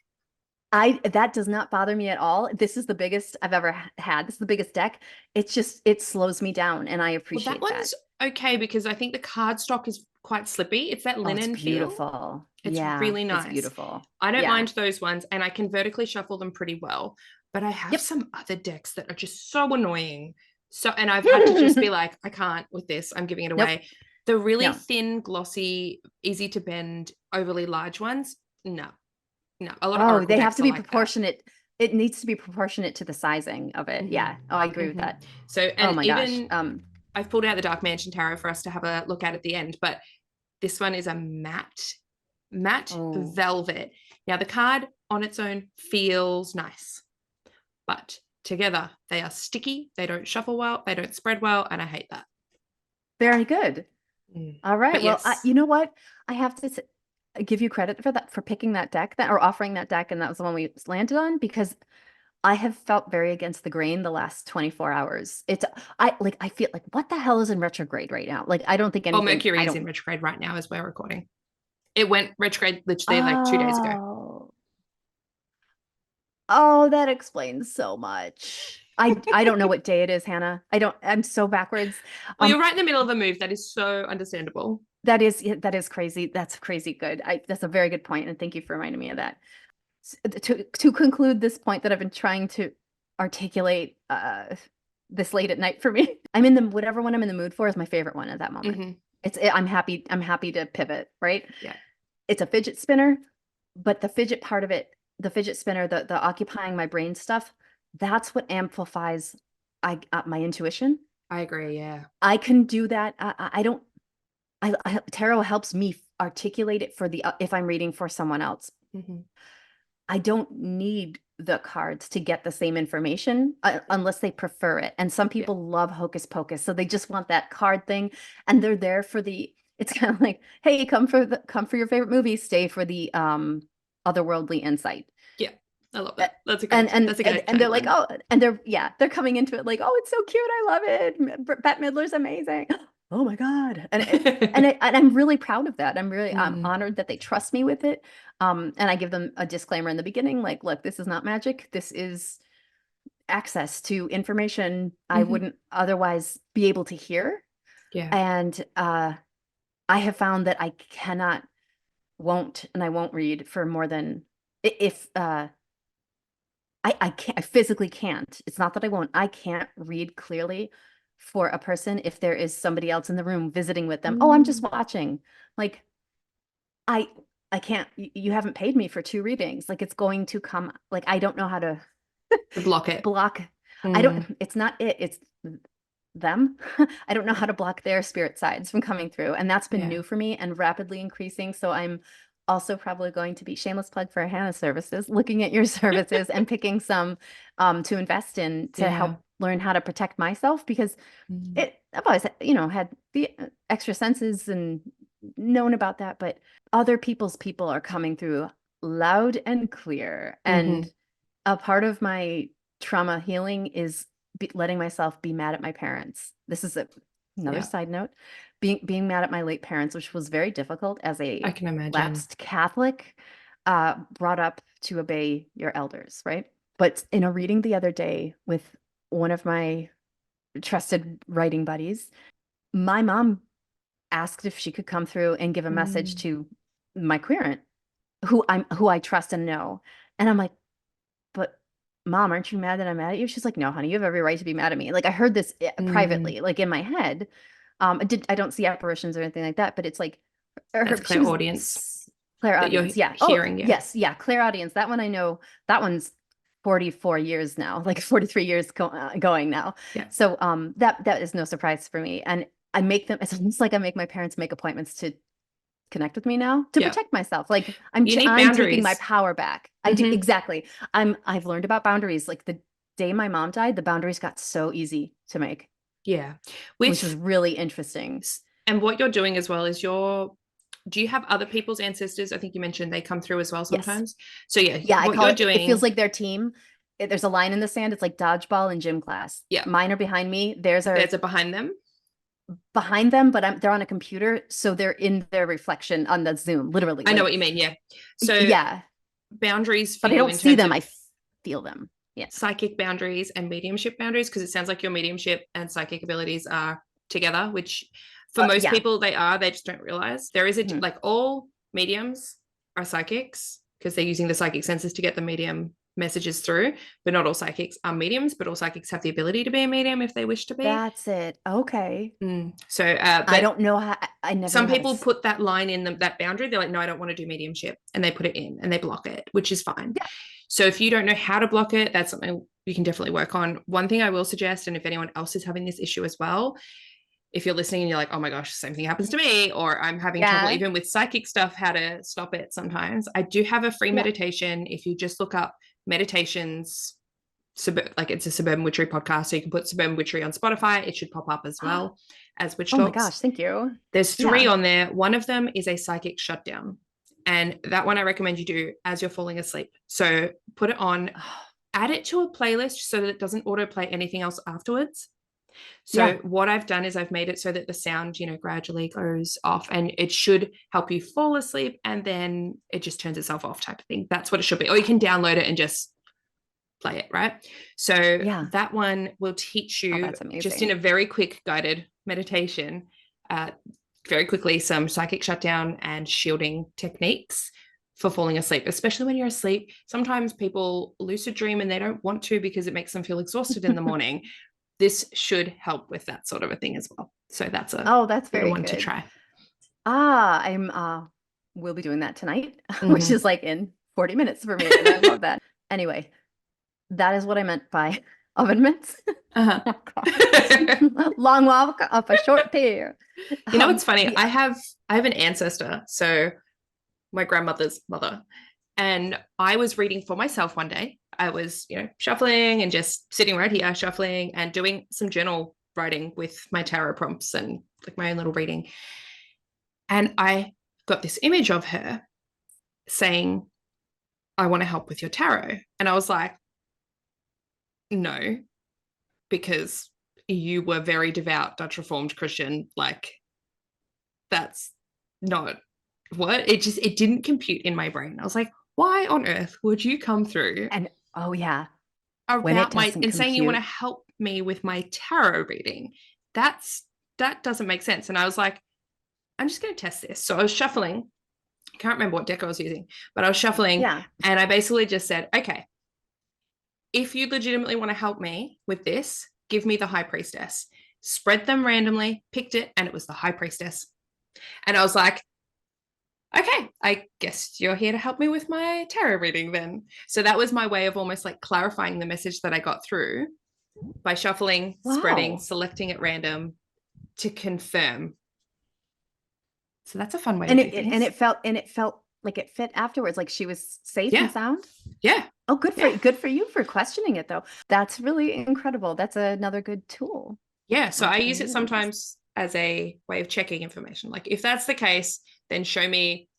I that does not bother me at all. This is the biggest I've ever had. This is the biggest deck. It's just it slows me down and I Well, that appreciate that. one's okay because I think the cardstock is quite slippy. It's that Oh, it's linen feel. beautiful. It's Yeah, really it's nice. beautiful. I don't Yeah. mind those ones, and I can vertically shuffle them pretty well. But I have Yep. some other decks that are just so annoying. So, and I've had to just be like, I can't with this. I'm giving it Nope. away. The really No. thin, glossy, easy to bend, overly large ones, no, no. A lot of Oh, Oracle they have decks to are be like that. proportionate. It needs to be proportionate to the sizing of it. Mm-hmm. Yeah. Oh, I agree with Mm-hmm. that. So, Oh and my gosh. even I've pulled out the Dark Mansion Tarot for us to have a look at the end, but this one is a matte Oh, velvet. Now, the card on its own feels nice, but together they are sticky. They don't shuffle well. They don't spread well. And I hate that. very good. Mm. All right. But Well, yes. you know what? I have to give you credit for that, for picking that deck that or offering that deck, and that was the one we landed on because I have felt very against the grain the last 24 hours. I feel like what the hell is in retrograde right now? Like I don't think Well, anything Mercury I is in don't retrograde right now as we're recording. It went retrograde literally like 2 days ago. Oh. Oh, that explains so much. I don't know what day it is, Hannah. I'm so backwards. Well, Um you're right in the middle of a move. That is so understandable. that is crazy. That's crazy good. That's a very good point and thank you for reminding me of that. To conclude this point that I've been trying to articulate this late at night for me. I'm in the whatever one I'm in the mood for is my favorite one at that moment. Mm-hmm. I'm happy to pivot, right? Yeah. It's a fidget spinner, but the fidget part of it, the fidget spinner, the occupying my brain stuff, that's what amplifies my intuition. I agree. Yeah. I can do that. I don't tarot helps me articulate it for the if I'm reading for someone else. Mm-hmm. I don't need the cards to get the same information unless they prefer it. And some people love hocus pocus, so they just want that card thing, and they're there for it's kind of like, hey, come for your favorite movie, stay for the otherworldly insight. Yeah, I love that. That's a great and they're like, oh, and they're coming into it like, oh, it's so cute, I love it, Bette Midler's amazing. Oh my God. And I'm really proud of that. I'm honored that they trust me with it. And I give them a disclaimer in the beginning, like, look, this is not magic. This is access to information I wouldn't otherwise be able to hear. Yeah. And I have found that I won't read for more than if I can't, I physically can't. It's not that I won't. I can't read clearly for a person if there is somebody else in the room visiting with them. Oh, I'm just watching. Like, I can't. You haven't paid me for 2 readings. Like, it's going to come. Like, I don't know how to block it. I don't. It's not it. It's them. I don't know how to block their spirit sides from coming through, and that's been new for me and rapidly increasing. So I'm also probably going to be, shameless plug for Hannah's services, looking at your services and picking some to invest in to help learn how to protect myself, because I've always, had the extra senses and known about that, but other people's people are coming through loud and clear. And a part of my trauma healing is letting myself be mad at my parents. This is another side note. Being mad at my late parents, which was very difficult as I can imagine. lapsed Catholic, brought up to obey your elders, right? But in a reading the other day with one of my trusted writing buddies, my mom asked if she could come through and give a message to my querent, who I trust and know. And I'm like, but Mom, aren't you mad that I'm mad at you? She's like, no, honey, you have every right to be mad at me. Like, I heard this privately, like in my head. I don't see apparitions or anything like that, but it's like that's clairaudience. Clairaudience, yeah. Hearing, yes, yeah, clairaudience. That one I know. That one's 44 years now, like 43 years going now. Yeah. So that is no surprise for me. And I make them, it's almost like I make my parents make appointments to connect with me now to protect myself. Like, I'm taking my power back. I do, exactly. I've learned about boundaries. Like, the day my mom died, the boundaries got so easy to make. Yeah. Which was really interesting. And what you're doing as well is do you have other people's ancestors? I think you mentioned they come through as well sometimes. Yes. So yeah, what you're doing, it feels like their team. There's a line in the sand. It's like dodgeball in gym class. Yeah. Mine are behind me. There's a behind them. But they're on a computer, so they're in their reflection on the Zoom, literally. I know what you mean. Yeah. So boundaries, but I don't see them. I feel them. Yeah. Psychic boundaries and mediumship boundaries, because it sounds like your mediumship and psychic abilities are together, which for most people they are. They just don't realize there is like all mediums are psychics because they're using the psychic senses to get the medium messages through, but not all psychics are mediums, but all psychics have the ability to be a medium if they wish to be. That's it. Okay. So I don't know how. I never. Some people put that line in that boundary. They're like, no, I don't want to do mediumship, and they put it in and they block it, which is fine. Yeah. So if you don't know how to block it, that's something you can definitely work on. One thing I will suggest, and if anyone else is having this issue as well, if you're listening and you're like, oh my gosh, same thing happens to me, or I'm having trouble even with psychic stuff, how to stop it sometimes, I do have a free meditation. If you just look up meditations, like it's a Suburban Witchery podcast, so you can put Suburban Witchery on Spotify. It should pop up as well as Witch Talks. Oh my gosh, thank you. There's 3 on there. One of them is a psychic shutdown. And that one I recommend you do as you're falling asleep. So put it on, add it to a playlist so that it doesn't autoplay anything else afterwards. So what I've done is I've made it so that the sound, gradually goes off, and it should help you fall asleep, and then it just turns itself off type of thing. That's what it should be. Or you can download it and just play it, right? So that one will teach you just in a very quick guided meditation, very quickly, some psychic shutdown and shielding techniques for falling asleep, especially when you're asleep. Sometimes people lucid dream and they don't want to because it makes them feel exhausted in the morning. This should help with that sort of a thing as well. So that's that's very one to try. We'll be doing that tonight, which is like in 40 minutes for me. And I love that. Anyway, that is what I meant by oven mitts. Long walk up a short pier. It's funny. I have an ancestor, so my grandmother's mother, and I was reading for myself one day, I was, shuffling and just sitting right here, shuffling and doing some journal writing with my tarot prompts and like my own little reading. And I got this image of her saying, I want to help with your tarot. And I was like, no, because you were very devout Dutch Reformed Christian. Like, that's not what it didn't compute in my brain. I was like, why on earth would you come through And oh yeah, when it about my doesn't and saying you want to compute. help me with my tarot reading? That doesn't make sense. And I was like, I'm just going to test this. So I was shuffling. I can't remember what deck I was using, but I was shuffling, Yeah. and I basically just said, okay, if you legitimately want to help me with this, give me the High Priestess. Spread them randomly, picked it, and it was the High Priestess. And I was like, okay, I guess you're here to help me with my tarot reading then. So that was my way of almost like clarifying the message that I got through by shuffling, spreading, Wow. selecting at random to confirm. So that's a fun way to And do it, things. and it felt like it fit afterwards, like she was safe and Yeah. sound. Yeah. Oh, Yeah. good for you for questioning it though. That's really incredible. That's another good tool. Yeah. So I I use it really use. sometimes as a way of checking information. Like if that's the case, then show me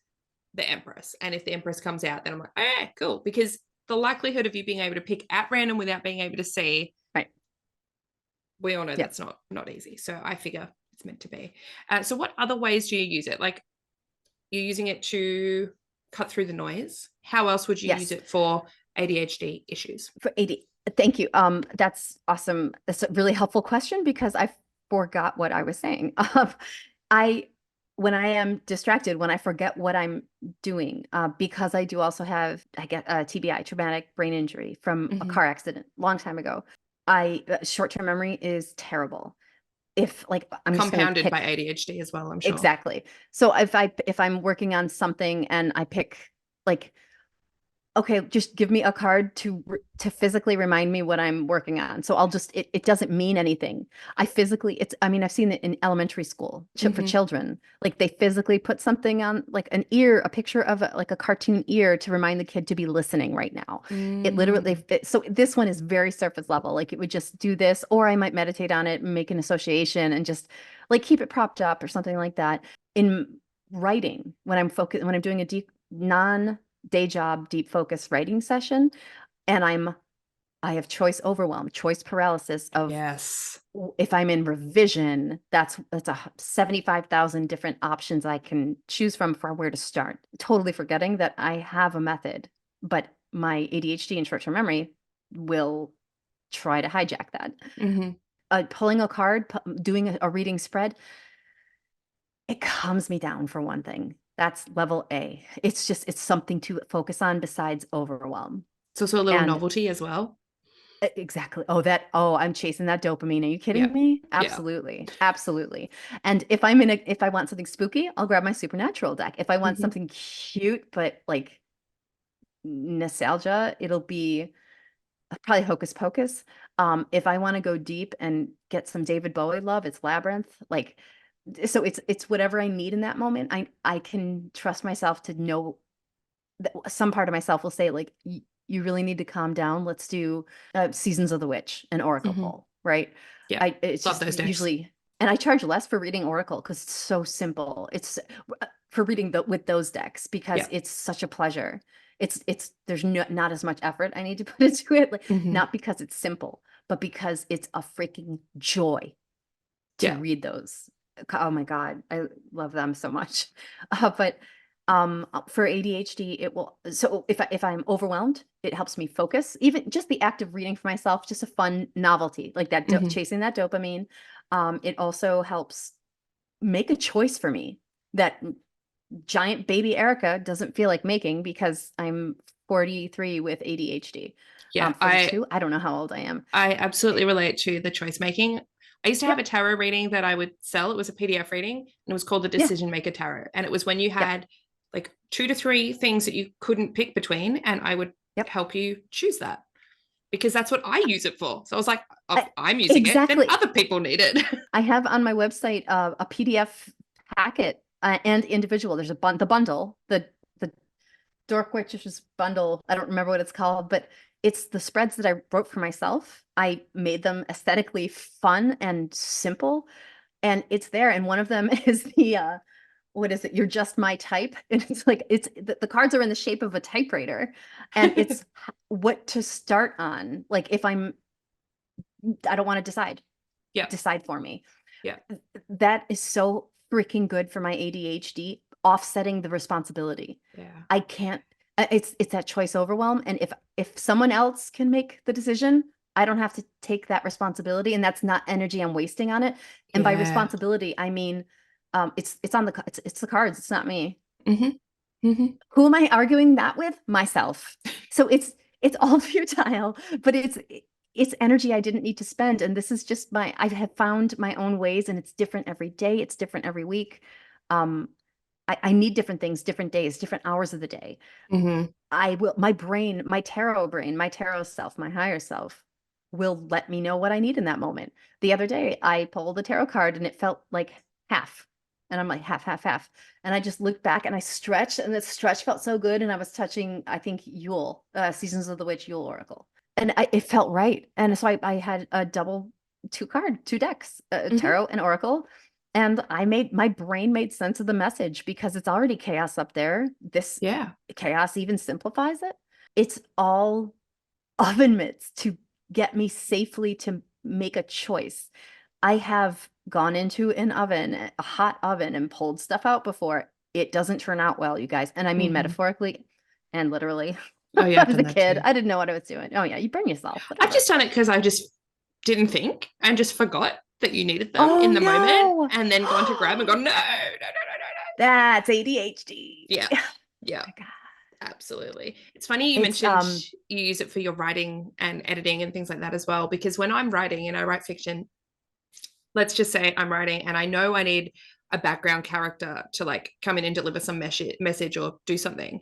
the Empress. And if the Empress comes out, then I'm like, oh, cool. Because the likelihood of you being able to pick at random without being able to see, Right. we all know Yeah. that's not easy. So I figure it's meant to be. So what other ways do you use it? Like you're using it to cut through the noise. How else would you use Yes. it for ADHD issues? For 80. Thank you. That's awesome. That's a really helpful question because I forgot what I was saying. I when I am distracted, when I forget what I'm doing, because I do also have, I get a TBI, traumatic brain injury from a Mm-hmm. car accident long time ago. Short-term memory is terrible. If like I'm just going to Compounded by pick ADHD as well, I'm sure. exactly. So if I'm working on something and I pick like okay, just give me a card to physically remind me what I'm working on. So I'll just it doesn't mean anything. I mean I've seen it in elementary school for Mm-hmm. children. Like they physically put something on like an ear, a picture of like a cartoon ear to remind the kid to be listening right now. It literally so this one is very surface level. Like it would just do this or I might meditate on it and make an association and just like keep it propped up or something like that. In writing, when I'm doing a deep non day job, deep focus writing session, and I have choice overwhelm, choice paralysis of Yes. if I'm in revision, that's a 75,000 different options I can choose from for where to start. Totally forgetting that I have a method, but my ADHD and short-term memory will try to hijack that. Mm-hmm. Pulling a card, doing a reading spread, it calms me down for one thing. That's level A. It's something to focus on besides overwhelm. It's also a little And novelty as well. exactly. I'm chasing that dopamine. Are you Yeah. kidding me? Yeah. Absolutely. Absolutely. And if I want something spooky, I'll grab my supernatural deck. If I want Mm-hmm. something cute, but like nostalgia, it'll be probably Hocus Pocus. If I want to go deep and get some David Bowie love, it's Labyrinth. Like, so it's whatever I need in that moment. I can trust myself to know that some part of myself will say like, you really need to calm down. Let's do Seasons of the Witch and Oracle Mm-hmm. Pull, right? Yeah. It's Love just those decks. usually, and I charge less for reading Oracle because it's so simple. It's for reading with those decks because Yeah. it's such a pleasure. There's not as much effort I need to put into it, like Mm-hmm. not because it's simple, but because it's a freaking joy to Yeah. read those. Oh my God, I love them so much. But for ADHD, it will. So if I'm overwhelmed, it helps me focus. Even just the act of reading for myself, just a fun novelty like that, Mm-hmm. chasing that dopamine. It also helps make a choice for me that giant baby Erica doesn't feel like making because I'm 43 with ADHD. Yeah. I 42. I don't know how old I am. I absolutely relate to the choice making. I used to have a Yep. tarot reading that I would sell. It was a PDF reading and it was called the Yeah. Decision Maker Tarot. And it was when you Yep. had like 2 to 3 things that you couldn't pick between, and I would Yep. help you choose that because that's what I use it for. So I was like, if I- I'm using it, then exactly. other people need it. I have on my website a PDF packet and individual. There's the bundle, the Dork Witches bundle. I don't remember what it's called, but it's the spreads that I wrote for myself. I made them aesthetically fun and simple, and it's there. And one of them is the what is it? You're just my type. And it's like the cards are in the shape of a typewriter, and it's what to start on. Like if I don't want to decide. Yeah. Decide for me. Yeah. That is so freaking good for my ADHD, offsetting the responsibility. Yeah. I can't, it's that choice overwhelm. And if someone else can make the decision, I don't have to take that responsibility. And that's not energy I'm wasting on it. And by responsibility, I mean, it's the cards. It's not me. Mm-hmm. Mm-hmm. Who am I arguing that with? Myself. So it's all futile, but it's energy I didn't need to spend. And this is just I have found my own ways, and it's different every day. It's different every week. I need different things, different days, different hours of the day. Mm-hmm. My brain, my tarot self, my higher self will let me know what I need in that moment. The other day I pulled a tarot card and it felt like half. And I'm like, half, half, half. And I just looked back and I stretched, and the stretch felt so good. And I was touching, I think, Yule, Seasons of the Witch Yule Oracle. And it felt right. And so I had a double two decks, tarot and oracle. And my brain made sense of the message because it's already chaos up there. This chaos even simplifies it. It's all oven mitts to get me safely to make a choice. I have gone into an oven, a hot oven, and pulled stuff out before. It doesn't turn out well, you guys. And I mean metaphorically and literally. Oh yeah, I was a kid. I didn't know what I was doing. Oh yeah, you burn yourself. Whatever. I've just done it because I just didn't think and just forgot that you needed them in the moment, and then gone to grab and gone, no. That's ADHD. Yeah. Yeah. Oh, absolutely. It's funny you mentioned you use it for your writing and editing and things like that as well, because when I'm writing and I write fiction, let's just say I'm writing and I know I need a background character to like come in and deliver some message or do something.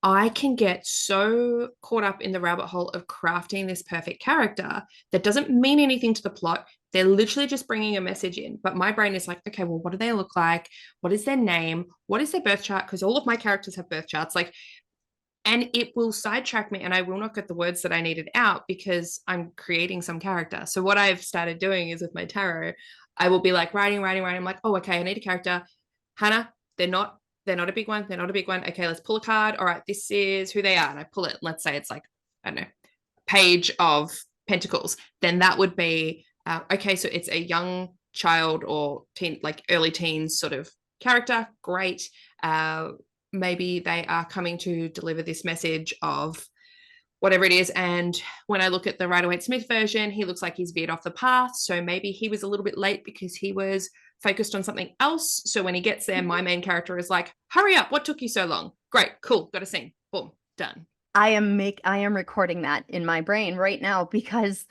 I can get so caught up in the rabbit hole of crafting this perfect character that doesn't mean anything to the plot. They're literally just bringing a message in. But my brain is like, okay, well, what do they look like? What is their name? What is their birth chart? Because all of my characters have birth charts. Like, and it will sidetrack me and I will not get the words that I needed out because I'm creating some character. So what I've started doing is with my tarot, I will be like writing. I'm like, oh, okay, I need a character. Hannah, they're not a big one. They're not a big one. Okay, let's pull a card. All right, this is who they are. And I pull it. Let's say it's like, I don't know, page of pentacles. Then that would be, okay, so it's a young child or teen, like early teens sort of character. Great. Maybe they are coming to deliver this message of whatever it is. And when I look at the Rider-Waite-Smith version, he looks like he's veered off the path. So maybe he was a little bit late because he was focused on something else. So when he gets there, my main character is like, hurry up, what took you so long? Great, cool, got a scene. Boom, done. I am recording that in my brain right now because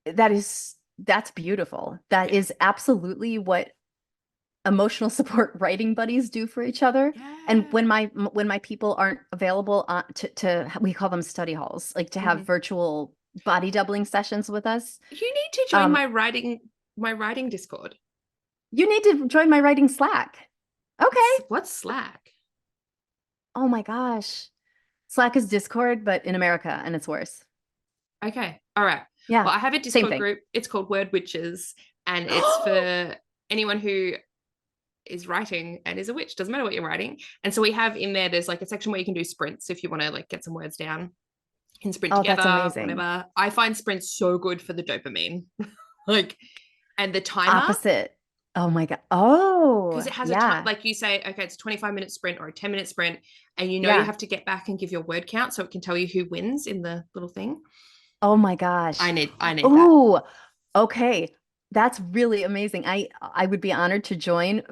that's beautiful. That is absolutely what emotional support writing buddies do for each other. And when my people aren't available to we call them study halls, like to have virtual body doubling sessions with us. You need to join my writing Discord. You need to join my writing Slack. Okay. What's Slack? Oh my gosh. Slack is Discord, but in America, and it's worse. Okay. All right. Yeah. Well, I have a Discord group. It's called Word Witches, and it's for anyone who is writing and is a witch. Doesn't matter what you're writing. And so we have in there's like a section where you can do sprints if you want to like get some words down and sprint together. That's amazing. Whatever. I find sprints so good for the dopamine. Like, and the timer. Opposite. Oh my God. Oh, because it has a time, like you say, okay, it's a 25-minute sprint or a 10-minute sprint, and you have to get back and give your word count so it can tell you who wins in the little thing. Oh my gosh. I need that. Oh, okay. That's really amazing. I would be honored to join.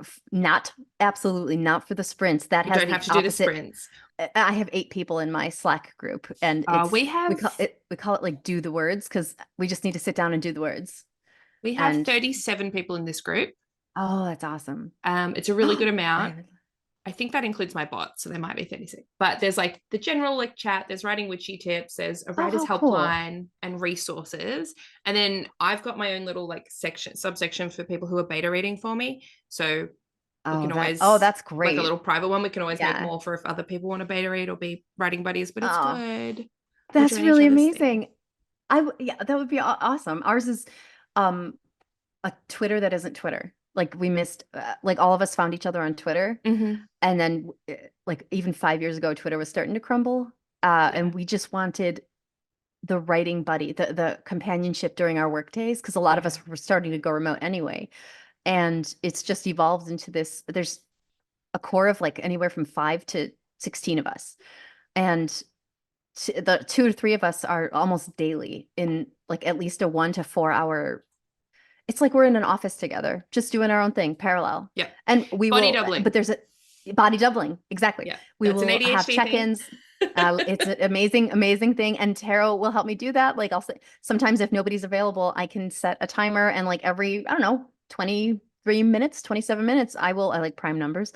Absolutely not for the sprints. That has don't have to do the sprints. I have 8 people in my Slack group, and we call it like do the words because we just need to sit down and do the words. We have 37 people in this group. Oh, that's awesome. It's a really good amount. I think that includes my bot, so there might be 36. But there's like the general like chat, there's writing witchy tips, there's a writer's helpline and resources. And then I've got my own little like subsection for people who are beta reading for me. So we can always that's great. Like a little private one. We can always make more for if other people want to beta read or be writing buddies, but it's good. We'll That's join each really other's thing. amazing. Yeah, that would be awesome. Ours is um a Twitter that isn't Twitter. Like we missed like all of us found each other on Twitter, Mm-hmm. and then like even 5 years ago Twitter was starting to crumble. Yeah. And we just wanted the writing buddy, the companionship during our work days, because a lot of Yeah. us were starting to go remote anyway. And it's just evolved into this. There's a core of like anywhere from 5 to 16 of us. And the 2 to 3 of us are almost daily in like at least a 1 to 4 hour. It's like we're in an office together, just doing our own thing, parallel. Yeah. And we Body will, doubling. but there's a body doubling. Exactly. Yeah. We That's an will have ADHD thing. check-ins. It's an amazing, amazing thing. And Tarot will help me do that. Like I'll say, sometimes if nobody's available, I can set a timer and like every, I don't know, 23 minutes, 27 minutes, I like prime numbers.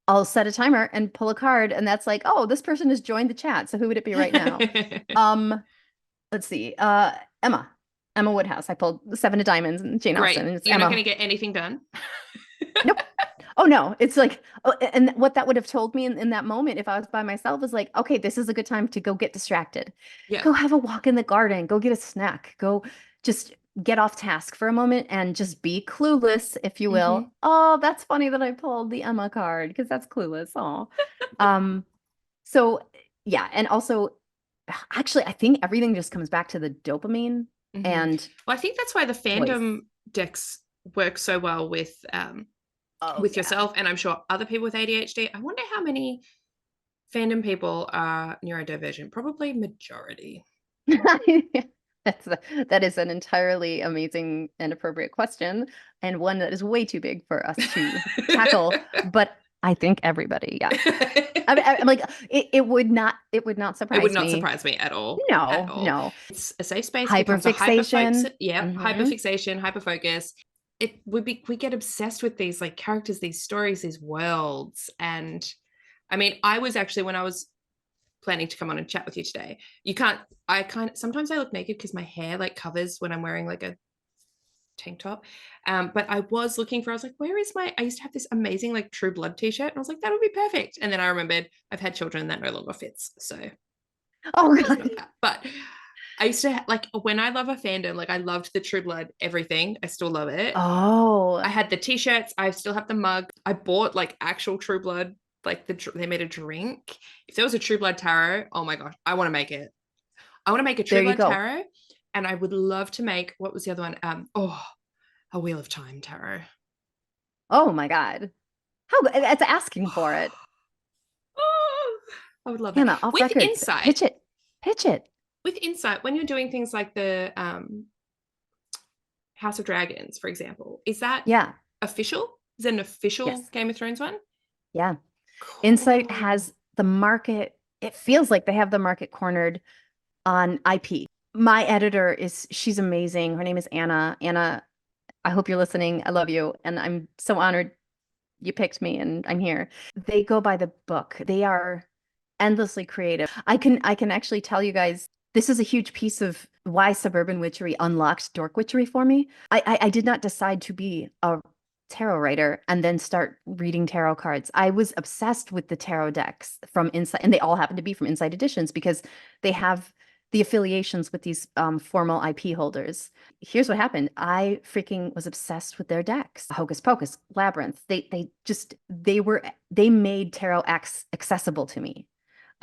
I'll set a timer and pull a card. And that's like, oh, this person has joined the chat. So who would it be right now? Um, let's see. Emma. Emma Woodhouse. I pulled the 7 of Diamonds and Jane Great. Austen. And it's You're not Emma. going to get anything done. Nope. Oh no. It's like, oh, and what that would have told me in that moment if I was by myself is like, okay, this is a good time to go get distracted. Yeah. Go have a walk in the garden. Go get a snack. Go just get off task for a moment and just be clueless, if you will. Mm-hmm. Oh, that's funny that I pulled the Emma card because that's clueless. Oh. Um, so yeah, and also actually I think everything just comes back to the dopamine Mm-hmm. and Well, I think that's why the voice. fandom decks work so well with Oh yeah. yourself, and I'm sure other people with ADHD. I wonder how many fandom people are neurodivergent. Probably majority. That is an entirely amazing and appropriate question, and one that is way too big for us to tackle. But I think everybody, yeah. I'm like, it would not It would surprise not me. surprise me at all. At No, all. no. It's a safe space. It becomes a Hyperfixation. hyperfixation, hyperfocus. We get obsessed with these like characters, these stories, these worlds. And I mean, I was actually, when I was planning to come on and chat with you today, sometimes I look naked because my hair like covers when I'm wearing like a tank top. But I was like, where is I used to have this amazing like True Blood t-shirt. And I was like, that would be perfect. And then I remembered I've had children that no longer fits. So Oh just God. got that. But I used to like when I love a fandom, like I loved the True Blood everything. I still love it. Oh. I had the t-shirts. I still have the mug. I bought like actual True Blood. Like they made a drink. If there was a True Blood tarot, oh my gosh, I want to make it. I want to make a True There you Blood go. tarot, and I would love to make, what was the other one? A Wheel of Time tarot. Oh my God. How that's asking for it. Oh, I would love that. Hannah, off With record. insight, Pitch it. Pitch it. with insight, when you're doing things like the House of Dragons, for example, is that Yeah. official? Is it an official Yes. Game of Thrones one? Yeah. Cool. Insight has the market. It feels like they have the market cornered on IP. My editor she's amazing. Her name is Anna. Anna, I hope you're listening. I love you. And I'm so honored you picked me and I'm here. They go by the book. They are endlessly creative. I can actually tell you guys this is a huge piece of why Suburban Witchery unlocked Dork Witchery for me. I did not decide to be a tarot writer and then start reading tarot cards. I was obsessed with the tarot decks from Insight, and they all happen to be from Insight Editions because they have the affiliations with these formal IP holders. Here's what happened. I freaking was obsessed with their decks. Hocus Pocus, Labyrinth. They made tarot accessible to me.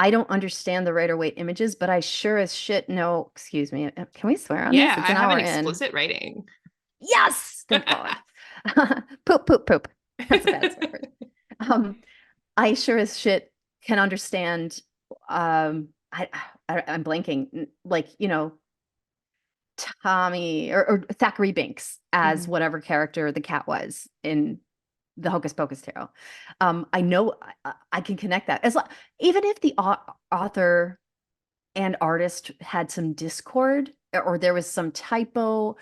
I don't understand the Rider-Waite images, but I sure as shit know. Excuse me. Can we swear on this? Yeah, It's I an have hour an in. explicit rating. Yes. Thank God. Poop, poop, poop. That's a bad swear word. I sure as shit can understand. I'm blanking. Like, Tommy or Thackeray Binks as whatever character the cat was in the Hocus Pocus tarot. I know I can connect that even if the author and artist had some discord or there was some typo,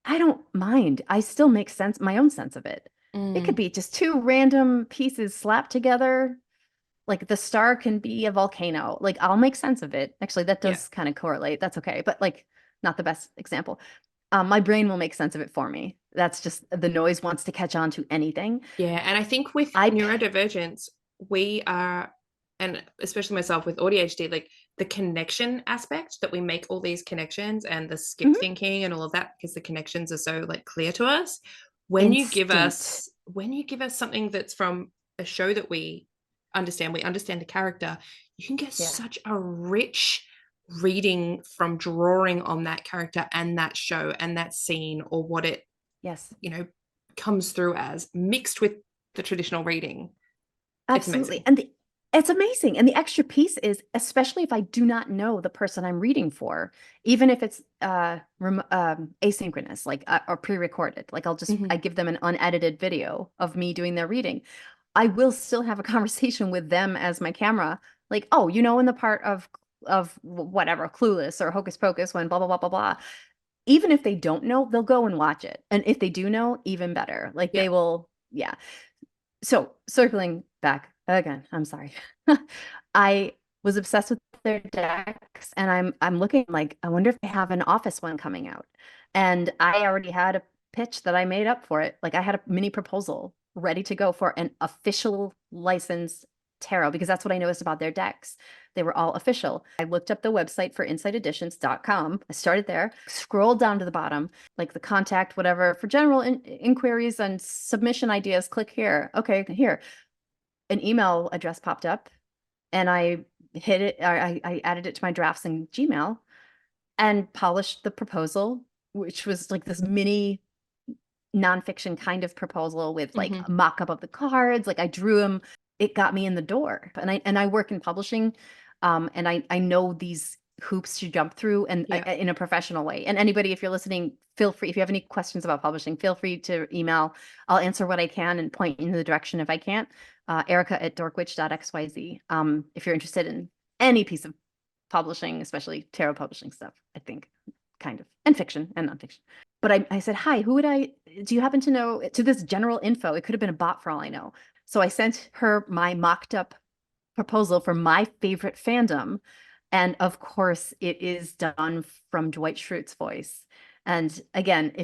I don't mind. I still make sense, my own sense of it. It could be just 2 random pieces slapped together. Like the star can be a volcano. Like I'll make sense of it. Actually, that does kind of correlate. That's okay. But like not the best example. My brain will make sense of it for me. That's just the noise wants to catch on to anything. Yeah. And I think with neurodivergence, we are, and especially myself with ADHD, like the connection aspect, that we make all these connections and the skip Mhm. thinking and all of that, because the connections are so like clear to us. Instant. When you give us something that's from a show that we understand the character, you can get Yeah. such a rich reading from drawing on that character and that show and that scene, or what it, Yes. you know, comes through as, mixed with the traditional reading. It's Absolutely. amazing. It's amazing. And the extra piece is, especially if I do not know the person I'm reading for, even if it's asynchronous, like or pre-recorded, like I give them an unedited video of me doing their reading. I will still have a conversation with them as my camera. Like, oh, in the part of whatever, Clueless or Hocus Pocus, when blah blah blah blah blah. Even if they don't know, they'll go and watch it. And if they do know, even better. Like Yeah. they will, yeah. So circling back again, I'm sorry. I was obsessed with their decks, and I'm looking like, I wonder if they have an office one coming out. And I already had a pitch that I made up for it. Like I had a mini proposal ready to go for an official licensed tarot, because that's what I noticed about their decks. They were all official. I looked up the website for insighteditions.com. I started there, scrolled down to the bottom, like the contact, whatever, for general inquiries and submission ideas, click here. Okay, here. An email address popped up, and I hit it. I added it to my drafts in Gmail and polished the proposal, which was like this mini nonfiction kind of proposal with like a mock-up of the cards. Like I drew them. It got me in the door. And I work in publishing, and I know these hoops to jump through, and in a professional way. And anybody, if you're listening, feel free, if you have any questions about publishing, feel free to email. I'll answer what I can and point in the direction if I can't. Erica@dorkwitch.xyz. If you're interested in any piece of publishing, especially tarot publishing stuff, I think, kind of, and fiction and nonfiction. But I said, hi, do you happen to know, to this general info? It could have been a bot for all I know. So I sent her my mocked up proposal for my favorite fandom. And of course, it is done from Dwight Schrute's voice. And again,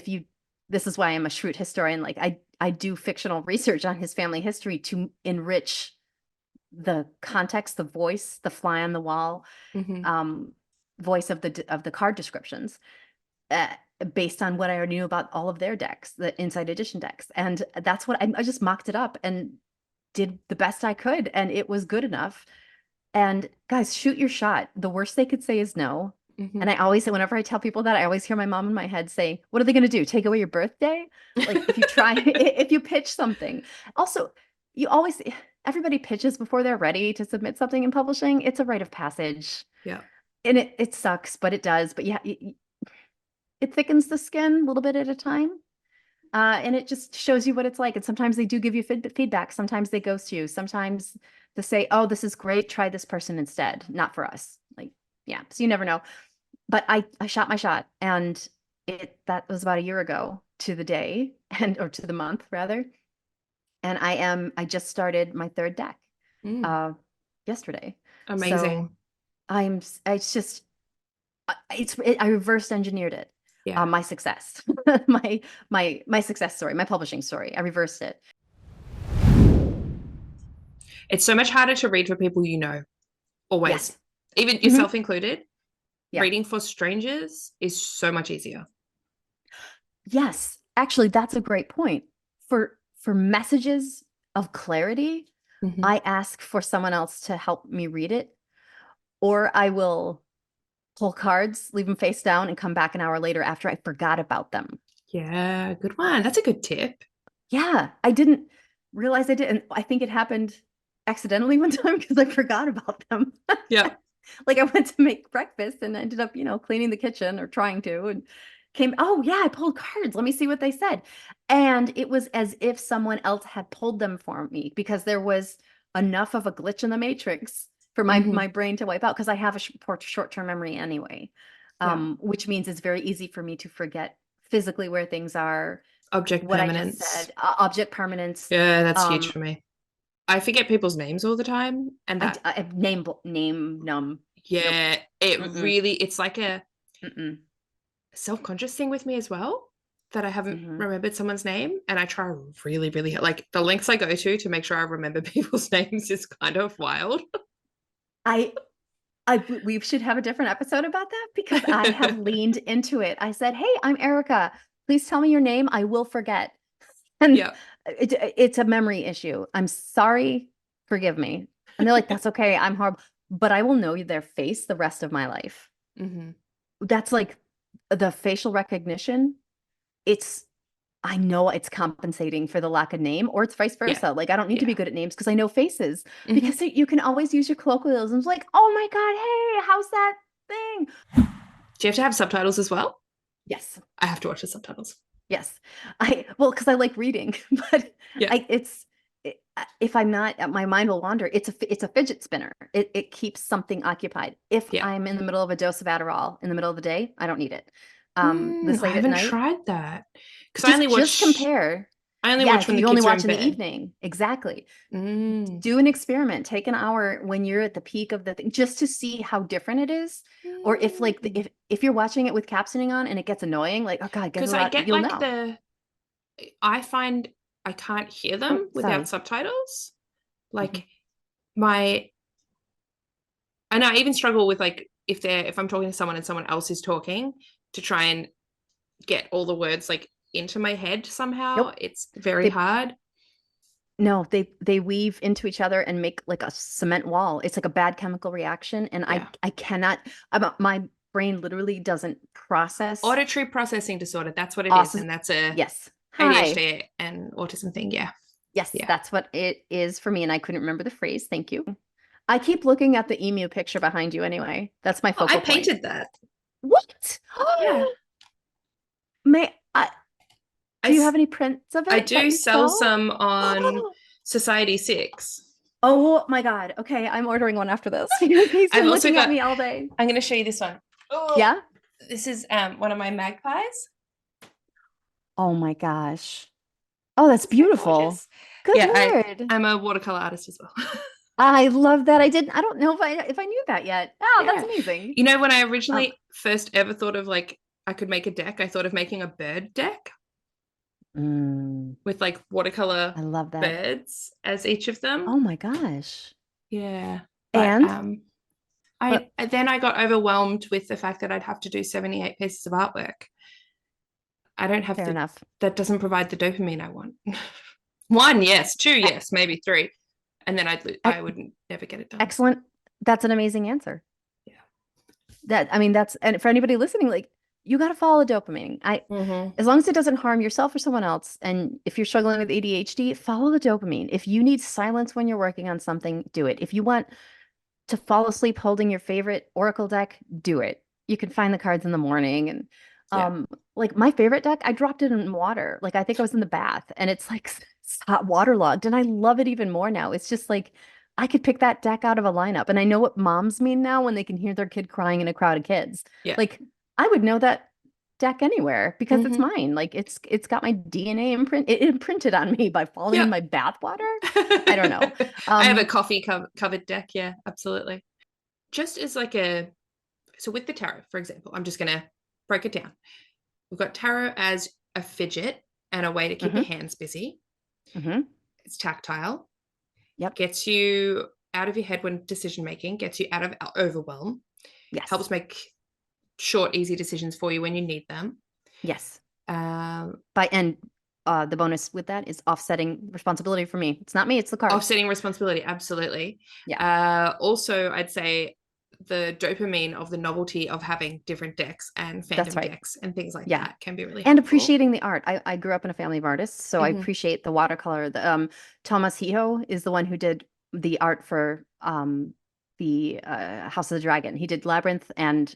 this is why I'm a Schrute historian. Like I do fictional research on his family history to enrich the context, the voice, the fly on the wall, voice of the card descriptions, based on what I already knew about all of their decks, the Inside Edition decks. And that's what I just mocked it up and did the best I could, and it was good enough. And guys, shoot your shot. The worst they could say is no. And I always say, whenever I tell people that, I always hear my mom in my head say, what are they going to do? Take away your birthday? Like if you try, if you pitch something. Also, everybody pitches before they're ready to submit something in publishing. It's a rite of passage. Yeah. And it sucks, but it does. But yeah, it thickens the skin a little bit at a time. And it just shows you what it's like. And sometimes they do give you feedback. Sometimes they ghost you. Sometimes they say, oh, this is great. Try this person instead. Not for us. Like, yeah. So you never know. But I shot my shot, and that was about a year ago to the day, or to the month rather. And I just started my third deck yesterday. Amazing. So I reverse engineered it. Yeah. My success, my success story, my publishing story. I reversed it. It's so much harder to read for people you know, always. Yes. Even yourself included. Yeah. Reading for strangers is so much easier. Yes. Actually, that's a great point. For messages of clarity, I ask for someone else to help me read it, or I will pull cards, leave them face down, and come back an hour later after I forgot about them. Yeah, good one. That's a good tip. Yeah, I didn't realize I did. And I think it happened accidentally one time because I forgot about them. Yeah. Like I went to make breakfast and ended up, cleaning the kitchen, or trying to, and oh yeah, I pulled cards. Let me see what they said. And it was as if someone else had pulled them for me, because there was enough of a glitch in the matrix for my brain to wipe out, because I have a short-term memory anyway. Which means it's very easy for me to forget physically where things are. Object What permanence. I just said, object permanence. Yeah, that's huge for me. I forget people's names all the time, and that I name numb. Yeah, nope. It's like a self-conscious thing with me as well, that I haven't remembered someone's name, and I try really, really, like, the lengths I go to make sure I remember people's names is kind of wild. We should have a different episode about that because I have leaned into it. I said, "Hey, I'm Erica. Please tell me your name. I will forget." And Yeah. it's a memory issue. I'm sorry. Forgive me. And they're like, "That's okay. I'm horrible." But I will know their face the rest of my life. Mm-hmm. That's like the facial recognition. It's I know it's compensating for the lack of name, or it's vice Yeah. versa. Like I don't need to be Yeah. good at names because I know faces. Mm-hmm. Because you can always use your colloquialisms like, "Oh my God, hey, how's that thing?" Do you have to have subtitles as well? Yes. I have to watch the subtitles. Yes. Because I like reading, but Yeah. if I'm not, my mind will wander. It's a fidget spinner. It keeps something occupied. If Yeah. I'm in the middle of a dose of Adderall in the middle of the day, I don't need it. This I late at haven't night, tried that because just compare. I only Yeah, watch if when the you only kids are in watch in the bed. evening, exactly. Mm. Do an experiment. Take an hour when you're at the peak of the thing, just to see how different it is. Or if like if you're watching it with captioning on and it gets annoying, like, oh God, get Because it I out, get you'll like know. I find I can't hear Oh, them without sorry. subtitles. Mhm. Like my, and I even struggle with like if I'm talking to someone and someone else is talking to try and get all the words like into my head somehow. Nope. It's very They hard. no, they weave into each other and make like a cement wall. It's like a bad chemical reaction, and Yeah. I cannot. My brain literally doesn't process. Auditory processing disorder, that's what it is. Awesome. And that's a Yes. Hi. ADHD and autism thing. Yeah. Yes, Yeah. that's what it is for me, and I couldn't remember the phrase. Thank you. I keep looking at the emu picture behind you anyway. That's my Oh, I focal point. painted that. What? Yeah. May I, I, do you have any prints of I it that do you sell sell? some on Society 6. Oh my God. Okay, I'm ordering one after this because he's I've been also looking at got, me all day. I'm going to show you this one. Oh, Yeah? this is one of my magpies. Oh my gosh. Oh, that's Isn't that beautiful. gorgeous? Good Yeah, Lord. I'm a watercolor artist as well. I love that. I don't know if I knew that yet. Oh, that's Yeah. amazing. You know, when I Um, originally first ever thought of like I could make a deck, I thought of making a bird deck mm, with like watercolor I love that. birds as each of them. Oh my gosh. Yeah. But And I but then I got overwhelmed with the fact that I'd have to do 78 pieces of artwork. I don't have fair enough. that doesn't provide the dopamine I want. One, yes, two, E- yes, maybe three. And then I e- would never get it done. Excellent. That's an amazing answer. Yeah. That's and for anybody listening, like you got to follow the dopamine. Mm-hmm. As long as it doesn't harm yourself or someone else, and if you're struggling with ADHD, follow the dopamine. If you need silence when you're working on something, do it. If you want to fall asleep holding your favorite Oracle deck, do it. You can find the cards in the morning. And Yeah. like my favorite deck, I dropped it in water. Like I think I was in the bath and it's like it's hot waterlogged. And I love it even more now. It's just like I could pick that deck out of a lineup. And I know what moms mean now when they can hear their kid crying in a crowd of kids. Yeah. Like I would know that deck anywhere because it's Mm-hmm. mine. Like it's got my DNA imprint. It imprinted on me by falling in Yeah. my bath water. I don't know. I have a coffee covered deck. Yeah, absolutely. Just as like so with the tarot, for example, I'm just going to break it down. We've got tarot as a fidget and a way to keep your Mhm, hands busy. mhm. It's tactile, Yep. gets you out of your head when decision making, gets you out of overwhelm, Yes. helps make short, easy decisions for you when you need them. Yes. Um, And the bonus with that is offsetting responsibility for me. It's not me, it's the cards. Offsetting responsibility, absolutely. Yeah. Also, I'd say the dopamine of the novelty of having different decks and That's fandom right. decks and things like Yeah. that can be really And helpful. appreciating the art. I grew up in a family of artists, so I Mm-hmm. appreciate the watercolor. Thomas Hiho is the one who did the art for the House of the Dragon. He did Labyrinth and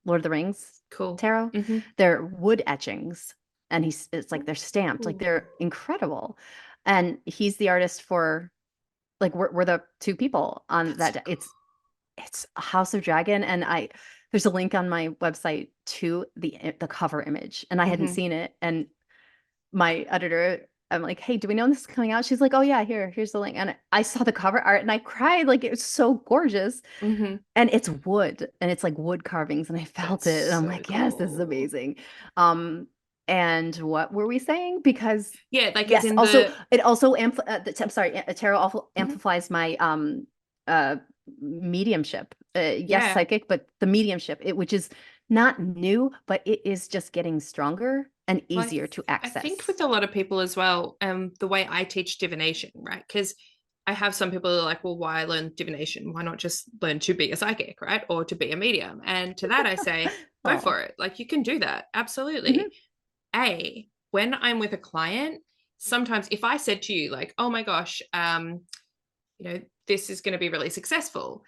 Lord of the Rings Cool. tarot. Mm-hmm. They're wood etchings, and it's like they're stamped, like Ooh. they're incredible. And he's the artist for like we're the two people on That's that. so cool. It's a House of Dragon, and there's a link on my website to the cover image, and I hadn't Mm-hmm. seen it. And my editor, I'm like, hey, do we know when this is coming out? She's like, oh yeah, here's the link. And I saw the cover art and I cried, like it was so gorgeous. Mm-hmm. And it's wood and it's like wood carvings, and I felt That's it. And I'm so like, yes, this is cool. amazing. And what were we saying? Because Yeah, like as yes, in also the it also I'm sorry, tarot also Mhm. amplifies my mediumship. Yes, Yeah. psychic, but the mediumship, which is not new, but it is just getting stronger and Well, easier to I think access. with a lot of people as well, the way I teach divination, right? Because I have some people who are like, well, why learn divination? Why not just learn to be a psychic, right? Or to be a medium? And to that, I say, go Oh. for it. Like, you can do that. Mhm. Absolutely. When I'm with a client, sometimes if I said to you, like, oh my gosh, this is going to be really successful,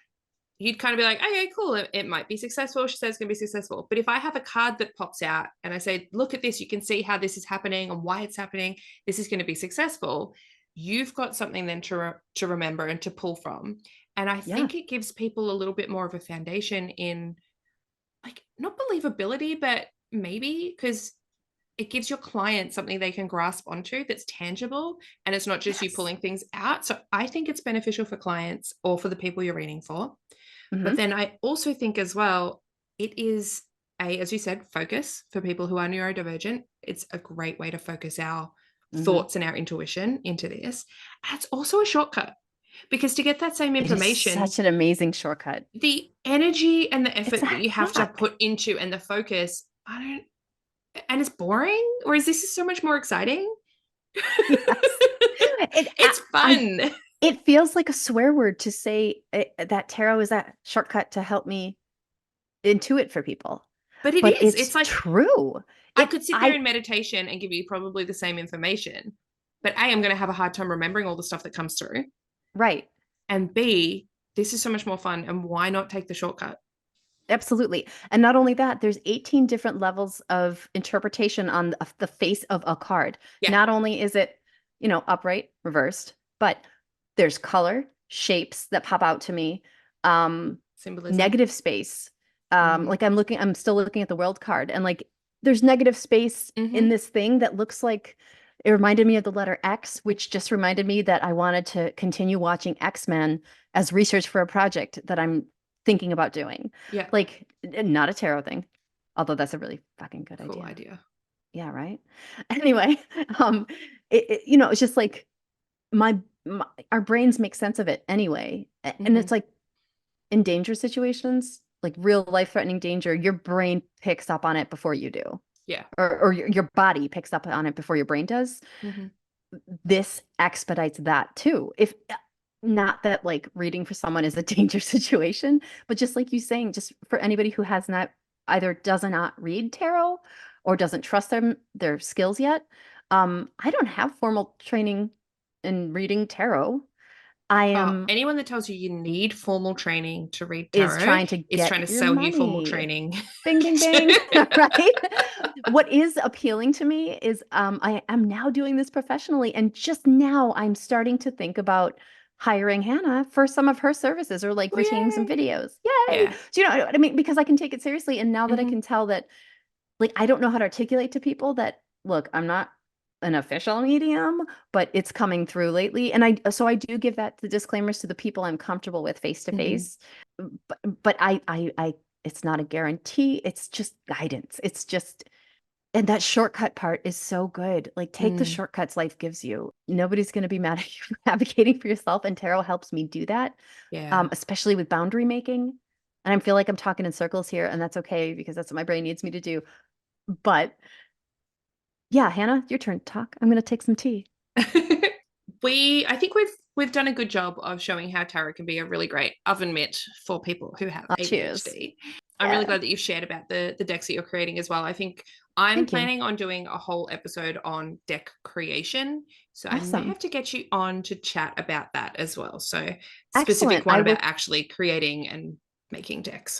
you'd kind of be like, okay, cool. It might be successful. She says it's going to be successful. But if I have a card that pops out and I say, look at this, you can see how this is happening and why it's happening. This is going to be successful. You've got something then to remember and to pull from. And I Yeah. think it gives people a little bit more of a foundation in, like, not believability, but maybe because it gives your client something they can grasp onto that's tangible, and it's not just you Yes. pulling things out. So I think it's beneficial for clients or for the people you're reading for. But Hmm. then I also think as well, it is as you said, focus for people who are neurodivergent. It's a great way to focus our Hmm. thoughts and our intuition into this. And it's also a shortcut because to get that same It is information, such an amazing shortcut. the energy and the It's effort a that you have to hack. put into and the focus, I don't, and it's boring, or is this so much more exciting? Yes. It, It's I, fun. it feels like a swear word to say that tarot is that shortcut to help me intuit for people, But it but is. it's It's like true. I could sit there in meditation and give you probably the same information, but A, I'm going to have a hard time remembering all the stuff that comes through. Right. And B, this is so much more fun. And why not take the shortcut? Absolutely. And not only that, there's 18 different levels of interpretation on the face of a card. Yeah. Not only is it, upright, reversed, but there's color, shapes that pop out to me, um, Symbolism. negative space. Mm. Like I'm still looking at the world card, and like there's negative space in Mm-hmm. this thing that looks like it reminded me of the letter X, which just reminded me that I wanted to continue watching X-Men as research for a project that I'm thinking about doing. Yeah. Like, not a tarot thing, although that's a really fucking good Cool idea. idea. Yeah, right. Anyway, um, it's just like my our brains make sense of it anyway, and Mm-hmm. it's like in danger situations, like real life threatening danger, your brain picks up on it before you do, Yeah. or your body picks up on it before your brain does. Mm-hmm. This expedites that too. If not that like reading for someone is a danger situation, but just like you saying, just for anybody who has not either does not read tarot or doesn't trust their skills yet. I don't have formal training in reading tarot. I am Anyone that tells you you need formal training to read is tarot trying to is get trying to your sell you formal money. training. Bing, bing, bing. Right? What is appealing to me is I am now doing this professionally, and just now I'm starting to think about hiring Hannah for some of her services or like Oh, retaining some yay. videos. Yay. Yeah. So you know what I mean? Because I can take it seriously. And now that I Mm-hmm. can tell that like I don't know how to articulate to people that look, I'm not an official medium, but it's coming through lately. And I do give that the disclaimers to the people I'm comfortable with face to Mm-hmm. face. But I it's not a guarantee. It's just guidance. It's just and that shortcut part is so good. Like take the Mm. shortcuts life gives you. Nobody's going to be mad at you for advocating for yourself, and tarot helps me do that, Yeah. especially with boundary making. And I feel like I'm talking in circles here, and that's okay because that's what my brain needs me to do. But yeah, Hannah, your turn to talk. I'm going to take some tea. I think we've done a good job of showing how tarot can be a really great oven mitt for people who have Cheers. ADHD. I'm really Yeah. glad that you've shared about the decks that you're creating as well. I think I'm Thank you. planning on doing a whole episode on deck creation. So I may Awesome. have to get you on to chat about that as well. So specific Excellent. one I about will. actually creating and making decks.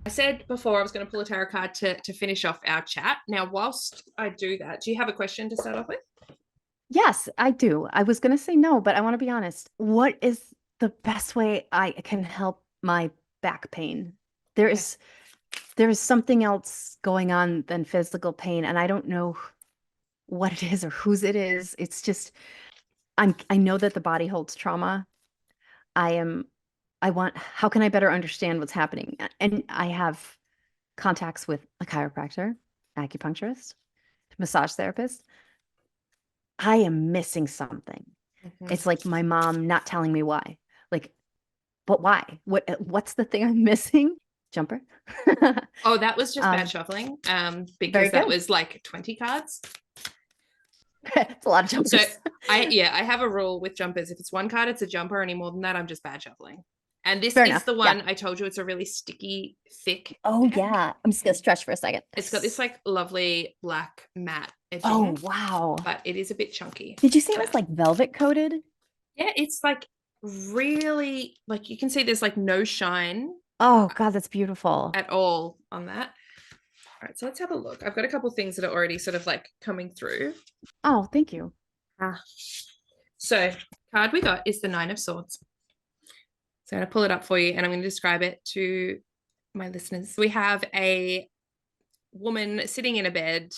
I said before I was going to pull a tarot card to finish off our chat. Now, whilst I do that, do you have a question to start off with? Yes, I do. I was going to say no, but I want to be honest. What is the best way I can help my back pain? There Okay. is there is something else going on than physical pain, and I don't know what it is or whose it is. It's just I know that the body holds trauma. I am I want how can I better understand what's happening? And I have contacts with a chiropractor, acupuncturist, massage therapist. I am missing something. Mm-hmm. It's like my mom not telling me why. Like but why? What's the thing I'm missing? Jumper. Oh, that was just bad Um, shuffling. very Because that good. was like 20 cards. It's a lot of So jumpers. I have a rule with jumpers. If it's one card, it's a jumper. Any more than that, I'm just bad shuffling. And this Fair is enough. the Yeah. one I told you, it's a really sticky, thick Oh deck. yeah. I'm just gonna stretch for a second. It's got this like lovely black matte Oh edging, wow. but it is a bit chunky. Did you say it was like velvet coated? Yeah, it's like really, like you can see there's like no shine Oh God, that's beautiful. at all on that. All right, so let's have a look. I've got a couple things that are already sort of like coming through. Oh, thank you. So card we got is the Nine of Swords. So I'm going to pull it up for you and I'm going to describe it to my listeners. We have a woman sitting in a bed,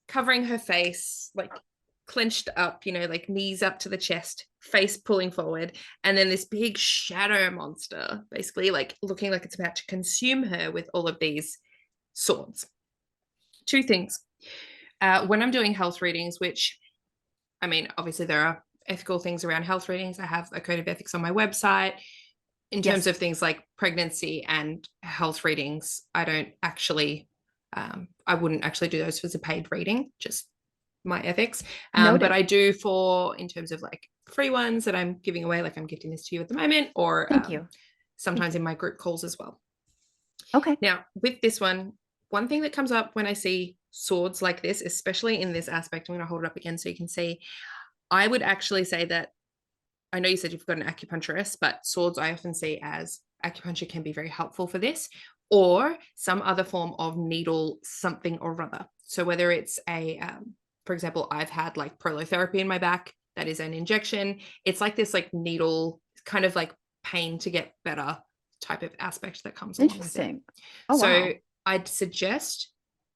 covering her face, like clenched up, like knees up to the chest, face pulling forward. And then this big shadow monster, basically like looking like it's about to consume her with all of these swords. Two things. When I'm doing health readings, which, I mean, obviously there are ethical things around health readings. I have a code of ethics on my website. In terms of things like pregnancy and health readings, I don't actually, I wouldn't actually do those as a paid reading, just my ethics. But I do in terms of like free ones that I'm giving away, like I'm gifting this to you at the moment, or Thank you. Sometimes in my group calls as well. Okay. Now, with this one thing that comes up when I see swords like this, especially in this aspect, I'm going to hold it up again so you can see, I would actually say that, I know you said you've got an acupuncturist, but swords I often see as acupuncture can be very helpful for this, or some other form of needle something or other. So whether it's for example, I've had like prolotherapy in my back, that is an injection. It's like this like needle kind of like pain to get better type of aspect that comes along with it. Oh, so wow. I'd suggest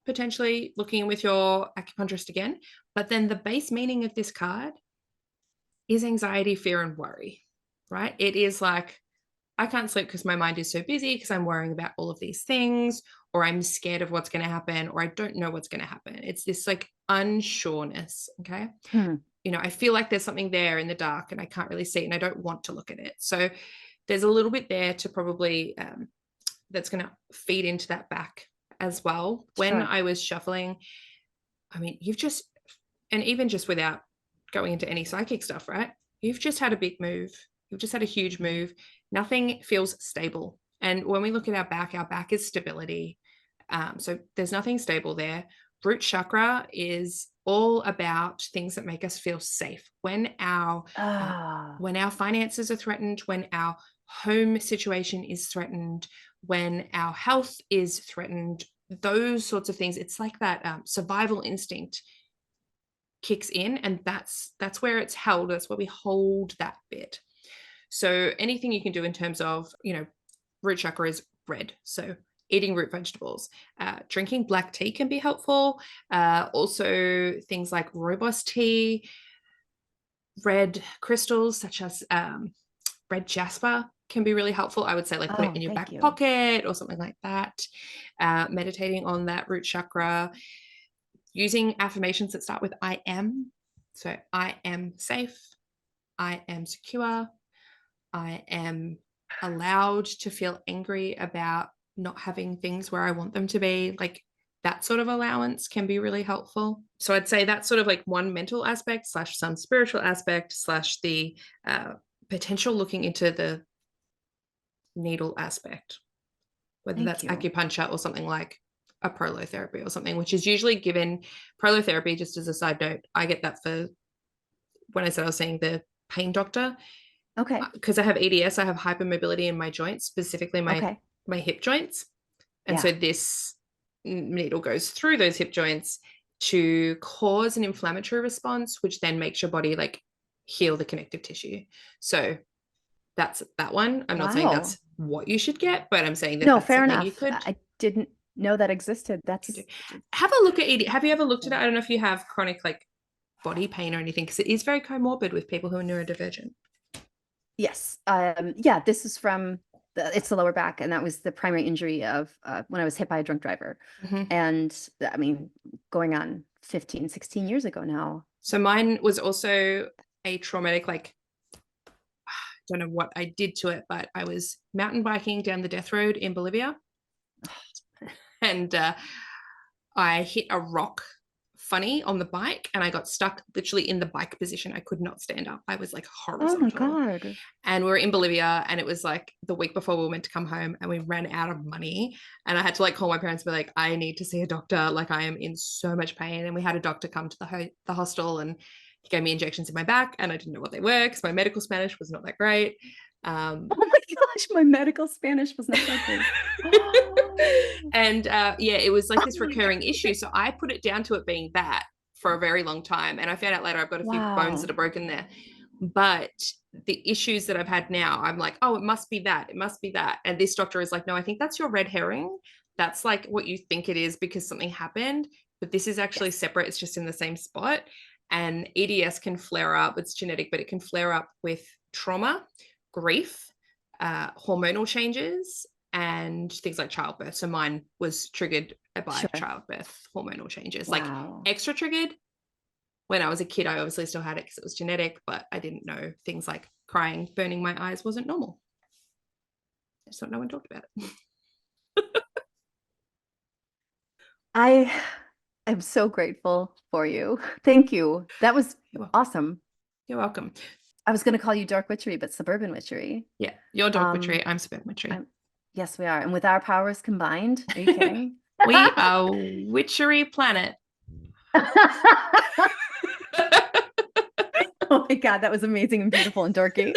potentially looking with your acupuncturist again, but then the base meaning of this card is anxiety, fear, and worry, right? It is like, I can't sleep because my mind is so busy because I'm worrying about all of these things, or I'm scared of what's going to happen, or I don't know what's going to happen. It's this like unsureness. Okay. I feel like there's something there in the dark and I can't really see it and I don't want to look at it. So there's a little bit there to probably, that's going to feed into that back as well. When I was shuffling, I mean, and even just without going into any psychic stuff, right? You've just had a big move. You've just had a huge move. Nothing feels stable. And when we look at our back is stability. So there's nothing stable there. Root chakra is all about things that make us feel safe. When our finances are threatened, when our home situation is threatened, when our health is threatened, those sorts of things, it's like that survival instinct kicks in, and that's where it's held. That's where we hold that bit. So anything you can do in terms of, root chakra is red, so eating root vegetables, drinking black tea can be helpful. Also things like rooibos tea, red crystals such as red jasper can be really helpful. I would say like put it in your back pocket or something like that. Meditating on that root chakra, using affirmations that start with I am. So I am safe. I am secure. I am allowed to feel angry about not having things where I want them to be. Like that sort of allowance can be really helpful. So I'd say that's sort of like one mental aspect / some spiritual aspect / the potential looking into the needle aspect, whether that's acupuncture or something like a prolotherapy or something, which is usually given. Prolotherapy, just as a side note, I get that for when I said I was seeing the pain doctor. Okay. Because I have EDS, I have hypermobility in my joints, specifically my hip joints. And so this needle goes through those hip joints to cause an inflammatory response, which then makes your body like heal the connective tissue. So that's that one. I'm not saying that's what you should get, but I'm saying that that's fair something enough. you could. I didn't know that existed. Have a look at ED. Have you ever looked at it? I don't know if you have chronic like body pain or anything, because it is very comorbid with people who are neurodivergent. Yes. This is from it's the lower back, and that was the primary injury of when I was hit by a drunk driver. And I mean, going on 15, 16 years ago now. So mine was also a traumatic, like don't know what I did to it, but I was mountain biking down the death road in Bolivia. And I hit a rock funny on the bike and I got stuck literally in the bike position. I could not stand up. I was like horizontal. Oh my God. And we were in Bolivia and it was like the week before we were meant to come home and we ran out of money. And I had to like call my parents and be like, I need to see a doctor. Like I am in so much pain. And we had a doctor come to the hostel and he gave me injections in my back and I didn't know what they were because my medical Spanish was not that great. Oh my gosh, my medical Spanish was not that great. And it was like this recurring issue. So I put it down to it being that for a very long time. And I found out later I've got a few bones that are broken there. But the issues that I've had now, I'm like, oh, it must be that. It must be that. And this doctor is like, no, I think that's your red herring. That's like what you think it is because something happened. But this is actually separate. It's just in the same spot. And EDS can flare up. It's genetic, but it can flare up with trauma, grief, hormonal changes, and things like childbirth. So mine was triggered by childbirth, hormonal changes, like extra triggered. When I was a kid, I obviously still had it because it was genetic, but I didn't know things like crying, burning my eyes wasn't normal. I just thought no one talked about it. I am so grateful for you. Thank you. That was awesome. You're welcome. I was going to call you Dork Witchery, but Suburban Witchery. Yeah, you're Dork Witchery. I'm Suburban Witchery. Yes, we are. And with our powers combined, are you kidding? We are Witchery Planet. Oh my God, that was amazing and beautiful and dorky.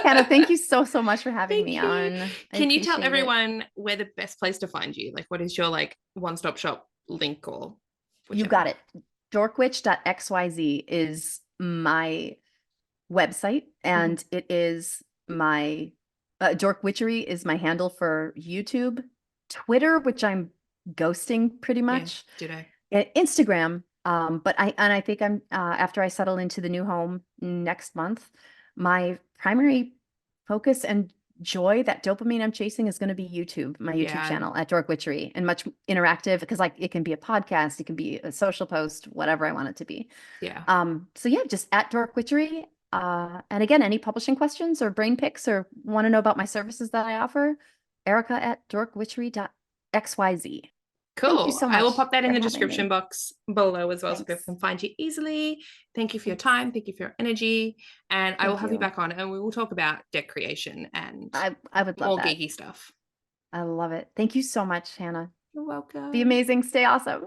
Hannah, thank you so much for having me on. Can you tell everyone where the best place to find you? Like, what is your like one-stop shop link or whichever? You got it. Dorkwitch.xyz is my website, and it is my Dork Witchery is my handle for YouTube, Twitter, which I'm ghosting pretty much. Yeah, Instagram. But I think I'm after I settle into the new home next month, my primary focus and joy, that dopamine I'm chasing, is going to be YouTube, my YouTube channel at Dork Witchery, and much interactive because like it can be a podcast, it can be a social post, whatever I want it to be. Yeah. So yeah, just at Dork Witchery. And again, any publishing questions or brain picks or want to know about my services that I offer, Erica at dorkwitchery.xyz. Cool. Thank you so much. I will pop that in the description box below as well, so people can find you easily. Thank you for your time. Thank you for your energy. And I will have you back on and we will talk about deck creation and I would love more that. geeky stuff. I love it. Thank you so much, Hannah. You're welcome. Be amazing. Stay awesome.